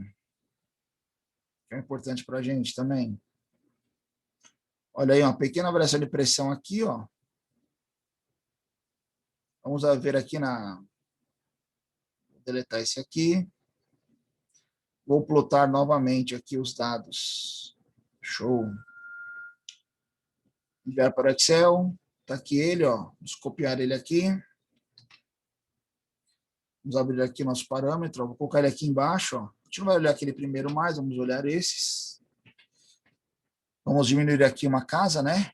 que é importante para a gente também. Olha aí, uma pequena variação de pressão aqui, ó. Vamos ver aqui Vou deletar esse aqui. Vou plotar novamente aqui os dados. Show. Enviar para o Excel. Está aqui ele, ó. Vamos copiar ele aqui. Vamos abrir aqui nosso parâmetro. Vou colocar ele aqui embaixo, ó. A gente não vai olhar aquele primeiro mais, vamos olhar esses. Vamos diminuir aqui uma casa, né?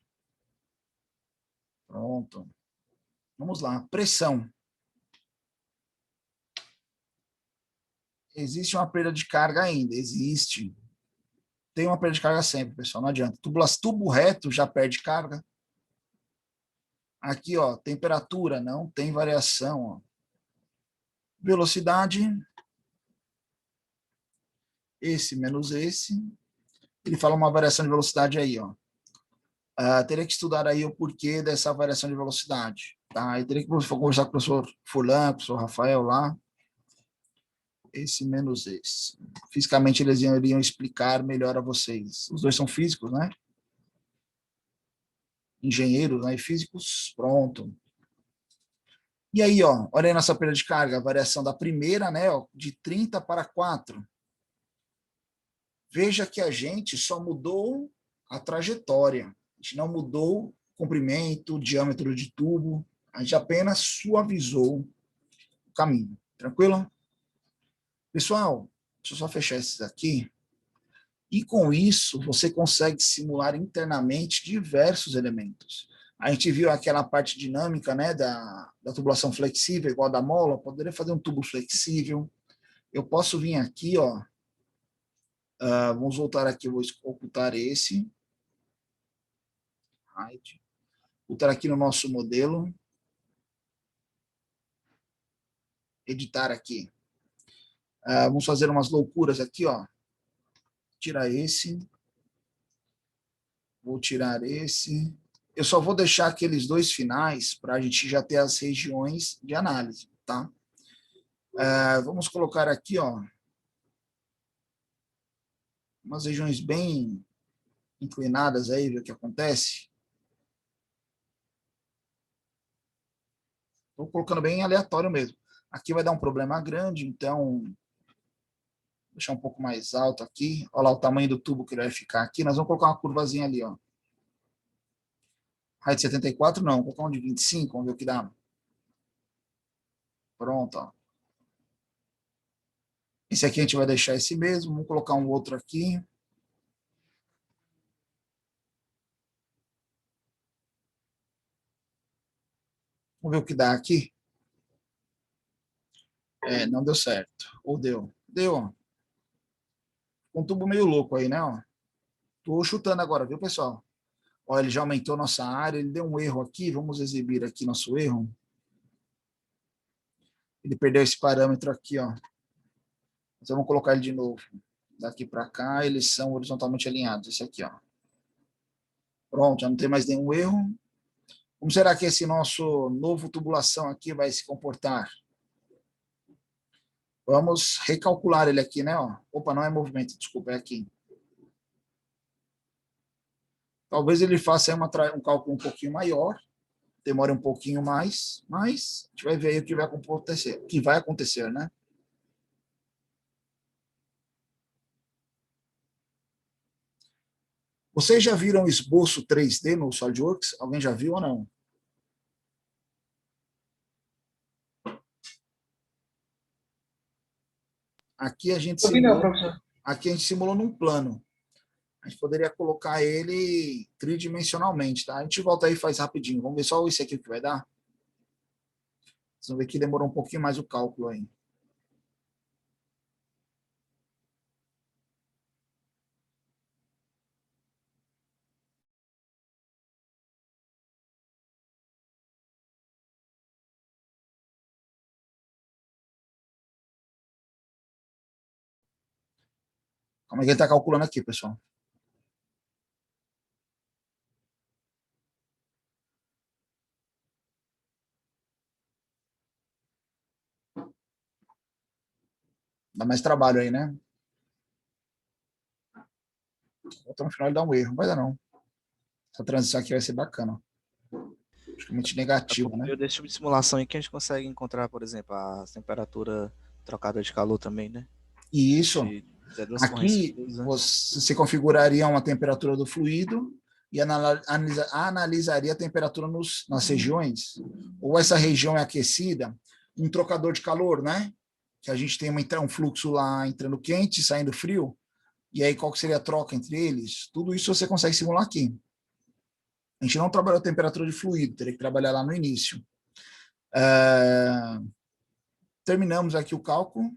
Pronto. Vamos lá. Pressão. Existe uma perda de carga ainda, existe. Tem uma perda de carga sempre, pessoal, não adianta. Tubo reto já perde carga. Aqui, ó, temperatura, não tem variação, ó. Velocidade, esse menos esse. Ele fala uma variação de velocidade aí, ó. Teria que estudar aí o porquê dessa variação de velocidade, tá? Aí teria que conversar com o professor Furlan, com o professor Rafael lá. Esse menos esse. Fisicamente, eles iriam explicar melhor a vocês. Os dois são físicos, né? Engenheiros, né? E físicos, pronto. E aí, ó, olha aí nossa perda de carga, a variação da primeira, né, ó, de 30 para 4. Veja que a gente só mudou a trajetória. A gente não mudou o comprimento, o diâmetro de tubo. A gente apenas suavizou o caminho. Tranquilo? Pessoal, deixa eu só fechar esses aqui. E com isso, você consegue simular internamente diversos elementos. A gente viu aquela parte dinâmica, né, da tubulação flexível, igual a da mola. Poderia fazer um tubo flexível. Eu posso vir aqui, ó. Vamos voltar aqui, eu vou ocultar esse. Hide. Voltar aqui no nosso modelo. Editar aqui. Vamos fazer umas loucuras aqui, ó. Tirar esse. Vou tirar esse. Eu só vou deixar aqueles dois finais para a gente já ter as regiões de análise, tá? Vamos colocar aqui, ó, umas regiões bem inclinadas aí, ver o que acontece. Estou colocando bem aleatório mesmo. Aqui vai dar um problema grande, então vou deixar um pouco mais alto aqui. Olha lá o tamanho do tubo que ele vai ficar aqui. Nós vamos colocar uma curvazinha ali, ó. Raio de 74, não. Vou colocar um de 25, vamos ver o que dá. Pronto, ó. Esse aqui a gente vai deixar esse mesmo. Vamos colocar um outro aqui. Vamos ver o que dá aqui. Não deu certo. Ou deu? Deu, ó. Um tubo meio louco aí, né? Ó. Tô chutando agora, viu, pessoal? Ó, ele já aumentou nossa área, ele deu um erro aqui. Vamos exibir aqui nosso erro. Ele perdeu esse parâmetro aqui, ó. Então vamos colocar ele de novo. Daqui para cá, eles são horizontalmente alinhados. Esse aqui, ó. Pronto, já não tem mais nenhum erro. Como será que esse nosso novo tubulação aqui vai se comportar? Vamos recalcular ele aqui, né? Ó. Opa, não é movimento, desculpa, é aqui. Talvez ele faça aí um cálculo um pouquinho maior, demore um pouquinho mais, mas a gente vai ver aí o que vai acontecer, né? Vocês já viram o esboço 3D no SolidWorks? Alguém já viu ou não? Aqui a gente simulou num plano. A gente poderia colocar ele tridimensionalmente, tá? A gente volta aí e faz rapidinho. Vamos ver só esse aqui que vai dar. Vocês vão ver que demorou um pouquinho mais o cálculo aí. Como é que ele está calculando aqui, pessoal? Dá mais trabalho aí, né? Até no final ele dá um erro. Não vai dar, não. Essa transição aqui vai ser bacana. Praticamente negativa, né? Eu desse tipo de simulação aí que a gente consegue encontrar, por exemplo, a temperatura trocada de calor também, né? E isso. Das duas Aqui correntes, né? você configuraria uma temperatura do fluido e analisaria a temperatura nas regiões. Ou essa região é aquecida, um trocador de calor, né? Que a gente tem um fluxo lá entrando quente, saindo frio, e aí qual que seria a troca entre eles? Tudo isso você consegue simular aqui. A gente não trabalhou a temperatura de fluido, teria que trabalhar lá no início. Terminamos aqui o cálculo.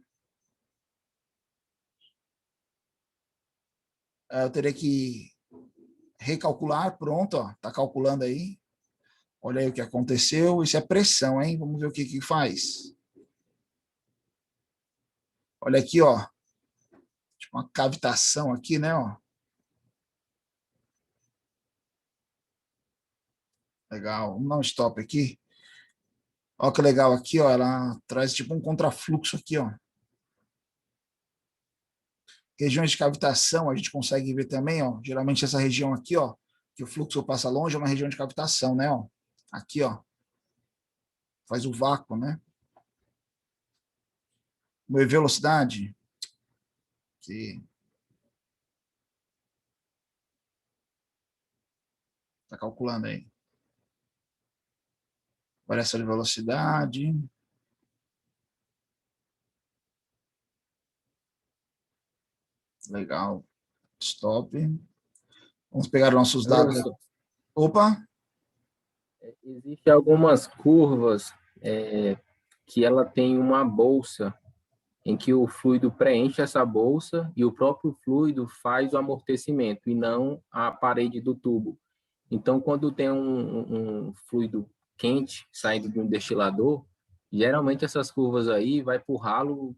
Eu teria que recalcular, pronto, ó, tá calculando aí. Olha aí o que aconteceu. Isso é pressão, hein? Vamos ver o que que faz. Olha aqui, ó. Tipo uma cavitação aqui, né, ó. Legal. Vamos dar um stop aqui. Olha que legal aqui, ó. Ela traz tipo um contrafluxo aqui, ó. Regiões de cavitação, a gente consegue ver também, ó. Geralmente essa região aqui, ó, que o fluxo passa longe, é uma região de cavitação, né, ó. Aqui, ó. Faz o vácuo, né? Mover velocidade. Aqui. Tá calculando aí. Variação de velocidade. Legal. Stop. Vamos pegar nossos dados. Anderson, Opa! existem algumas curvas que ela tem uma bolsa em que o fluido preenche essa bolsa e o próprio fluido faz o amortecimento e não a parede do tubo. Então, quando tem um fluido quente saindo de um destilador, geralmente essas curvas aí vai para o ralo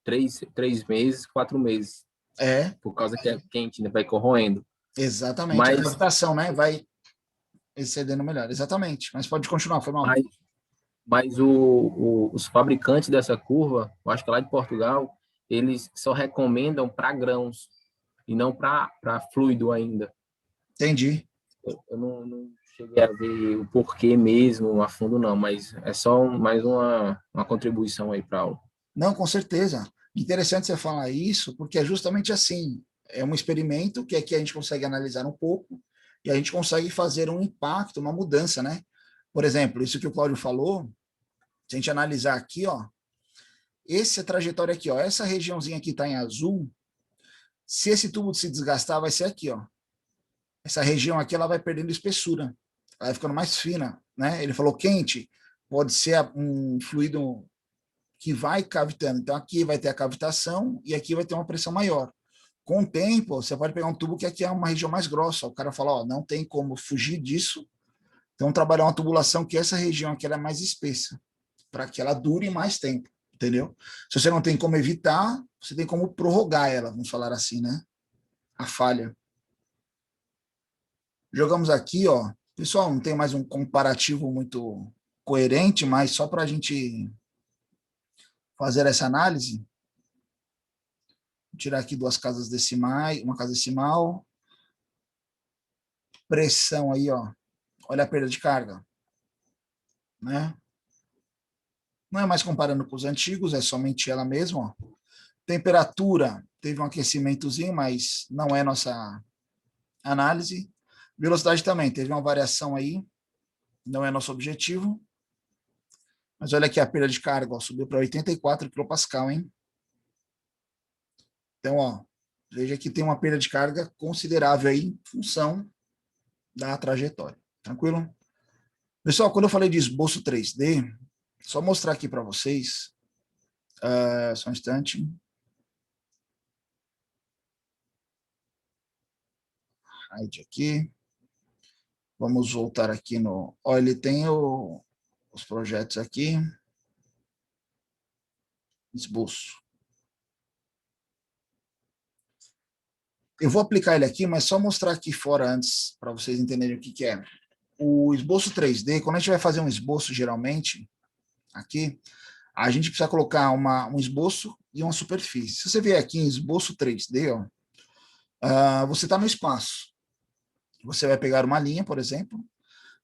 3 meses, 4 meses, É, por causa que é quente, né? Vai corroendo. exatamente. A Mas, cavitação, né? Vai excedendo melhor. Exatamente. Mas pode continuar, foi mal. mas, mas os fabricantes dessa curva, eu acho que lá de Portugal, eles só recomendam para grãos e não para fluido ainda. Entendi. Eu não cheguei a ver o porquê mesmo a fundo, não, mas é só mais uma contribuição aí para a aula. Não, com certeza. Interessante você falar isso, porque é justamente assim. É um experimento que aqui a gente consegue analisar um pouco e a gente consegue fazer um impacto, uma mudança, né? Por exemplo, isso que o Cláudio falou, se a gente analisar aqui, ó, essa trajetória aqui, ó, essa regiãozinha aqui está em azul, se esse tubo se desgastar, vai ser aqui, ó. Essa região aqui, ela vai perdendo espessura, ela vai ficando mais fina, né? Ele falou quente, pode ser um fluido que vai cavitando. Então, aqui vai ter a cavitação e aqui vai ter uma pressão maior. Com o tempo, você pode pegar um tubo que aqui é uma região mais grossa. O cara fala, ó, não tem como fugir disso. Então, trabalhar uma tubulação que essa região aqui ela é mais espessa, para que ela dure mais tempo, entendeu? Se você não tem como evitar, você tem como prorrogar ela, vamos falar assim, né? A falha. Jogamos aqui, ó. Pessoal, não tem mais um comparativo muito coerente, mas só para a gente fazer essa análise, vou tirar aqui duas casas decimais, uma casa decimal, pressão aí, ó. Olha a perda de carga, né? Não é mais comparando com os antigos, é somente ela mesma, ó. Temperatura, teve um aquecimentozinho, mas não é nossa análise. Velocidade também, teve uma variação aí, não é nosso objetivo. Mas olha aqui a perda de carga, ó, subiu para 84 kPa, hein? Então, ó, veja que tem uma perda de carga considerável aí em função da trajetória. Tranquilo? Pessoal, quando eu falei de esboço 3D, só mostrar aqui para vocês, só um instante. Hide aqui. Vamos voltar aqui no... Ó, ele tem os projetos aqui. Esboço. Eu vou aplicar ele aqui, mas só mostrar aqui fora antes, para vocês entenderem o que é. O esboço 3D, quando a gente vai fazer um esboço, geralmente, aqui, a gente precisa colocar um esboço e uma superfície. Se você vier aqui em esboço 3D, ó, você está no espaço. Você vai pegar uma linha, por exemplo,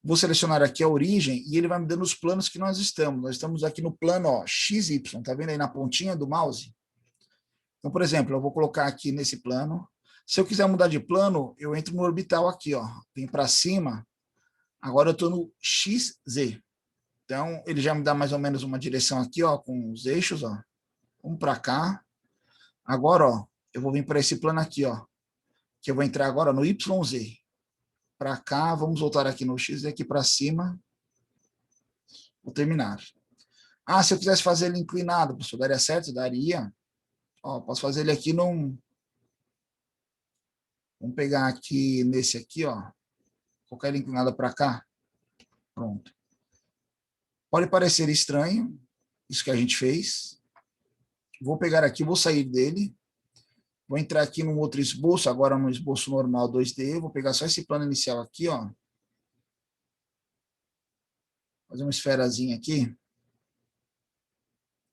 vou selecionar aqui a origem e ele vai me dando os planos que nós estamos. Nós estamos aqui no plano, ó, XY, tá vendo aí na pontinha do mouse? Então, por exemplo, eu vou colocar aqui nesse plano. Se eu quiser mudar de plano, eu entro no orbital aqui, ó, vem para cima. Agora eu estou no XZ. Então, ele já me dá mais ou menos uma direção aqui, ó, com os eixos, ó. Vamos para cá. Agora, ó, eu vou vir para esse plano aqui, ó, que eu vou entrar agora no YZ. Para cá, vamos voltar aqui no X e aqui para cima. Vou terminar. Ah, se eu quisesse fazer ele inclinado, professor, daria certo? Daria. Ó, posso fazer ele aqui num Vamos pegar aqui nesse aqui, ó. Colocar ele inclinado para cá. Pronto. Pode parecer estranho isso que a gente fez. Vou pegar aqui, vou sair dele. Vou entrar aqui num outro esboço, agora no esboço normal 2D. Vou pegar só esse plano inicial aqui, ó. Fazer uma esferazinha aqui.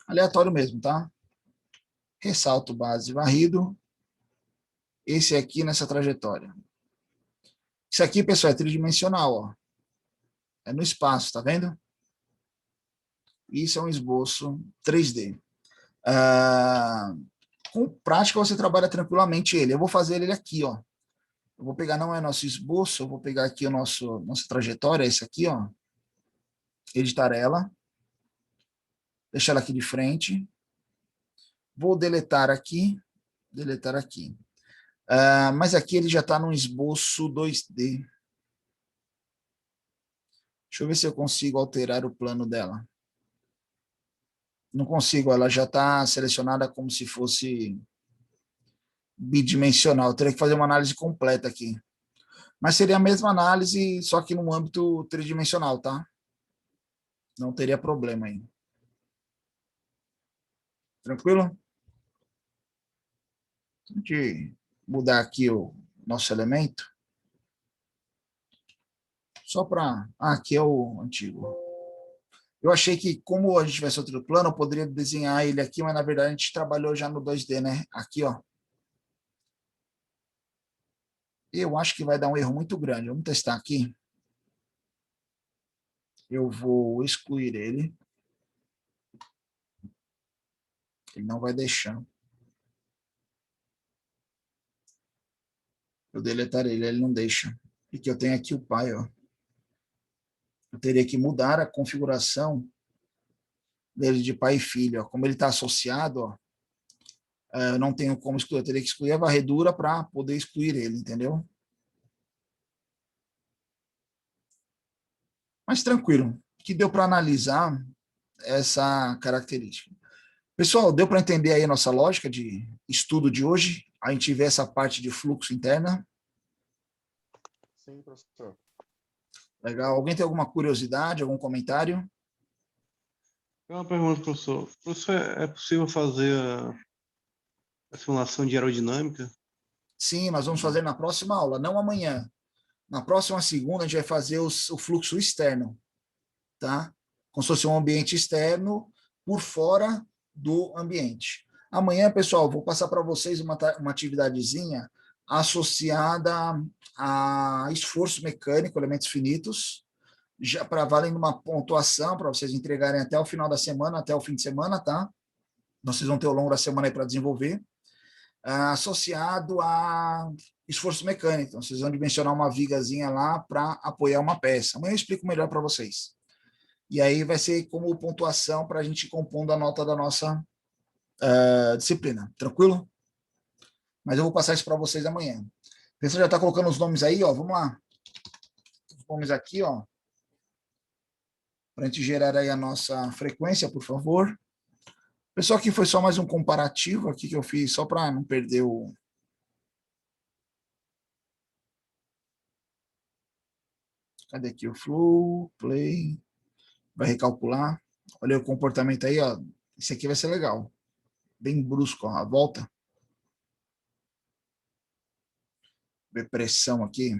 Aleatório mesmo, tá? Ressalto base varrido. Esse aqui nessa trajetória. Isso aqui, pessoal, é tridimensional, ó. É no espaço, tá vendo? Isso é um esboço 3D. Com prática, você trabalha tranquilamente ele. Eu vou fazer ele aqui, ó. Eu vou pegar, não é nosso esboço, eu vou pegar aqui o nossa trajetória, esse aqui, ó. Editar ela. Deixar ela aqui de frente. Vou deletar aqui. Deletar aqui. Mas aqui ele já está num esboço 2D. Deixa eu ver se eu consigo alterar o plano dela. Não consigo, ela já está selecionada como se fosse bidimensional. Eu teria que fazer uma análise completa aqui. Mas seria a mesma análise, só que no âmbito tridimensional, tá? Não teria problema aí. Tranquilo? A gente mudar aqui o nosso elemento. Só para... aqui é o antigo. Eu achei que, como a gente tivesse outro plano, eu poderia desenhar ele aqui, mas na verdade a gente trabalhou já no 2D, né? Aqui, ó. Eu acho que vai dar um erro muito grande. Vamos testar aqui. Eu vou excluir ele. Ele não vai deixar. Eu deletar ele não deixa. Porque eu tenho aqui o pai, ó. Eu teria que mudar a configuração dele de pai e filho, ó. Como ele está associado, ó, eu não tenho como excluir. Eu teria que excluir a varredura para poder excluir ele, entendeu? Mas tranquilo, que deu para analisar essa característica. Pessoal, deu para entender aí a nossa lógica de estudo de hoje? A gente vê essa parte de fluxo interna. Sim, professor. Legal. Alguém tem alguma curiosidade, algum comentário? Tem uma pergunta, professor. Professor, é possível fazer a simulação de aerodinâmica? Sim, nós vamos fazer na próxima aula, não amanhã. Na próxima segunda, a gente vai fazer o fluxo externo, tá? Como se fosse um ambiente externo por fora do ambiente. Amanhã, pessoal, vou passar para vocês uma atividadezinha associada a esforço mecânico, elementos finitos, já para valer uma pontuação, para vocês entregarem até o final da semana, até o fim de semana, tá? Vocês vão ter ao longo da semana aí para desenvolver. Associado a esforço mecânico. Então, vocês vão dimensionar uma vigazinha lá para apoiar uma peça. Amanhã eu explico melhor para vocês. E aí vai ser como pontuação para a gente ir compondo a nota da nossa disciplina. Tranquilo? Mas eu vou passar isso para vocês amanhã. O pessoal já está colocando os nomes aí, ó. Vamos lá. Os nomes aqui, ó. Para a gente gerar aí a nossa frequência, por favor. Pessoal, aqui foi só mais um comparativo aqui que eu fiz, só para não perder o... Cadê aqui o flow? Play. Vai recalcular. Olha o comportamento aí, ó. Esse aqui vai ser legal. Bem brusco, ó. A volta. Ver pressão aqui.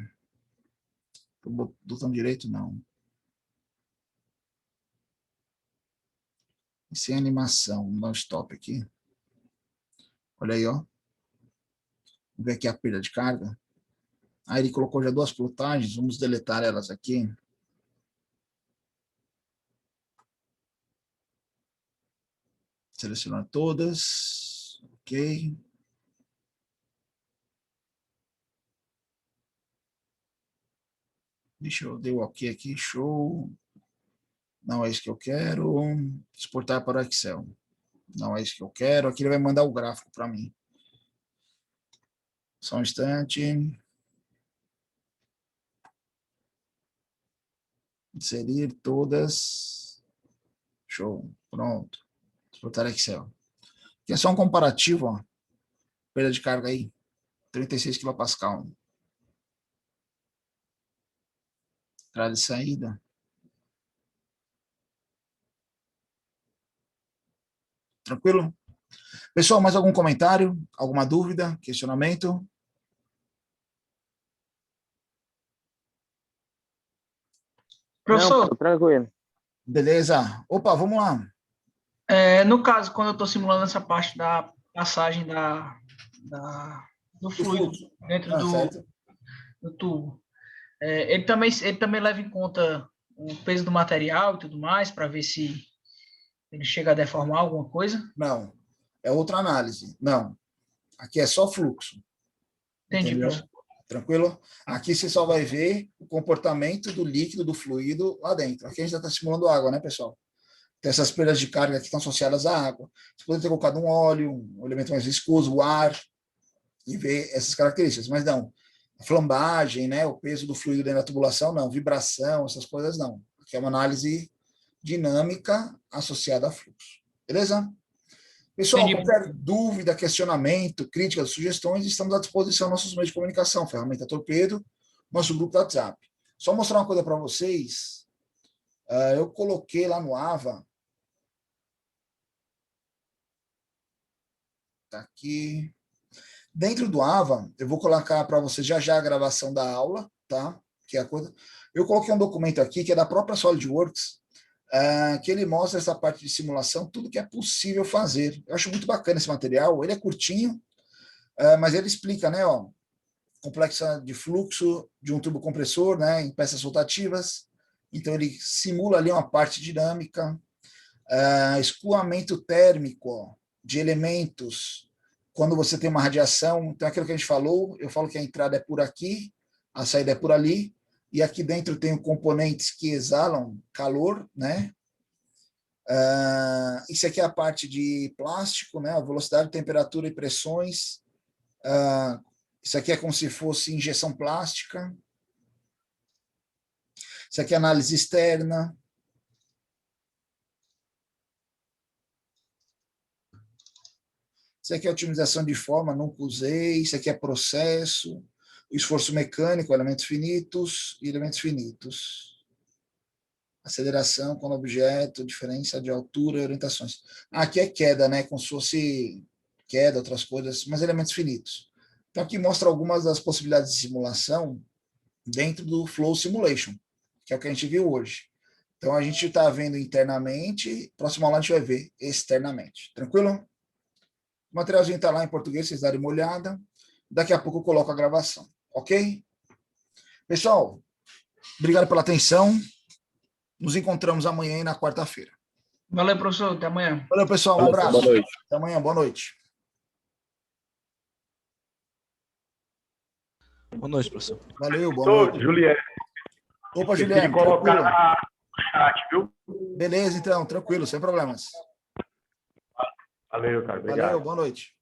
Botão direito, não. E sem animação. Vamos dar um stop aqui. Olha aí, ó. Vamos ver aqui a perda de carga. Aí ele colocou já 2 plotagens. Vamos deletar elas aqui. Selecionar todas. Ok. Deixa eu dar o ok aqui. Show. Não é isso que eu quero. Exportar para o Excel. Não é isso que eu quero. Aqui ele vai mandar o gráfico para mim. Só um instante. Inserir todas. Show. Pronto. Exportar Excel. Aqui é só um comparativo, ó. Perda de carga aí. 36 kPa. Entrada e saída. Tranquilo? Pessoal, mais algum comentário? Alguma dúvida? Questionamento? Professor, Não, tranquilo. Beleza. Opa, vamos lá. no caso, quando eu estou simulando essa parte da passagem do Do fluido fluxo. dentro Certo. do tubo, ele também leva em conta o peso do material e tudo mais, para ver se ele chega a deformar alguma coisa? Não. É outra análise. Não. Aqui é só fluxo. Entendi, Entendeu? professor. Tranquilo? Aqui você só vai ver o comportamento do líquido, do fluido lá dentro. Aqui a gente já está simulando água, né, pessoal? Tem essas perdas de carga que estão associadas à água. Você pode ter colocado um óleo, um elemento mais viscoso, o ar, e ver essas características. Mas não, a flambagem, né, o peso do fluido dentro da tubulação, não. Vibração, essas coisas, não. Aqui é uma análise dinâmica associada a fluxo. Beleza? Pessoal, Entendi. qualquer dúvida, questionamento, críticas, sugestões, estamos à disposição dos nossos meios de comunicação, ferramenta Torpedo, nosso grupo do WhatsApp. Só mostrar uma coisa para vocês. Eu coloquei lá no AVA. Tá aqui. Dentro do AVA, eu vou colocar para vocês já a gravação da aula, tá? Que é a coisa. Eu coloquei um documento aqui que é da própria SolidWorks, que ele mostra essa parte de simulação, tudo que é possível fazer. Eu acho muito bacana esse material. Ele é curtinho, mas ele explica, né, ó, complexo de fluxo de um tubo compressor, né, em peças rotativas. Então ele simula ali uma parte dinâmica, escoamento térmico, ó, de elementos quando você tem uma radiação. Então aquilo que a gente falou, eu falo que a entrada é por aqui, a saída é por ali, e aqui dentro tem componentes que exalam calor, né? Isso aqui é a parte de plástico, né? A velocidade, temperatura e pressões. Isso aqui é como se fosse injeção plástica. Isso aqui é análise externa. Isso aqui é otimização de forma, nunca usei. Isso aqui é processo. O esforço mecânico, elementos finitos e elementos finitos. Aceleração com objeto, diferença de altura e orientações. Aqui é queda, né? Como se fosse queda, outras coisas, mas elementos finitos. Então, aqui mostra algumas das possibilidades de simulação dentro do Flow Simulation, que é o que a gente viu hoje. Então, a gente está vendo internamente, próximo aula a gente vai ver externamente. Tranquilo? O materialzinho está lá em português, vocês darem uma olhada. Daqui a pouco eu coloco a gravação, ok? Pessoal, obrigado pela atenção. Nos encontramos amanhã e na quarta-feira. Valeu, professor. Até amanhã. Valeu, pessoal. Um abraço. Boa noite. Até amanhã. Boa noite. Boa noite, professor. Valeu, boa Sou noite. Juliette. Opa, Esqueci de Juliano. colocar Tranquilo. no chat, viu? Beleza, então. Tranquilo, sem problemas. Valeu, cara. Obrigado. Valeu, boa noite.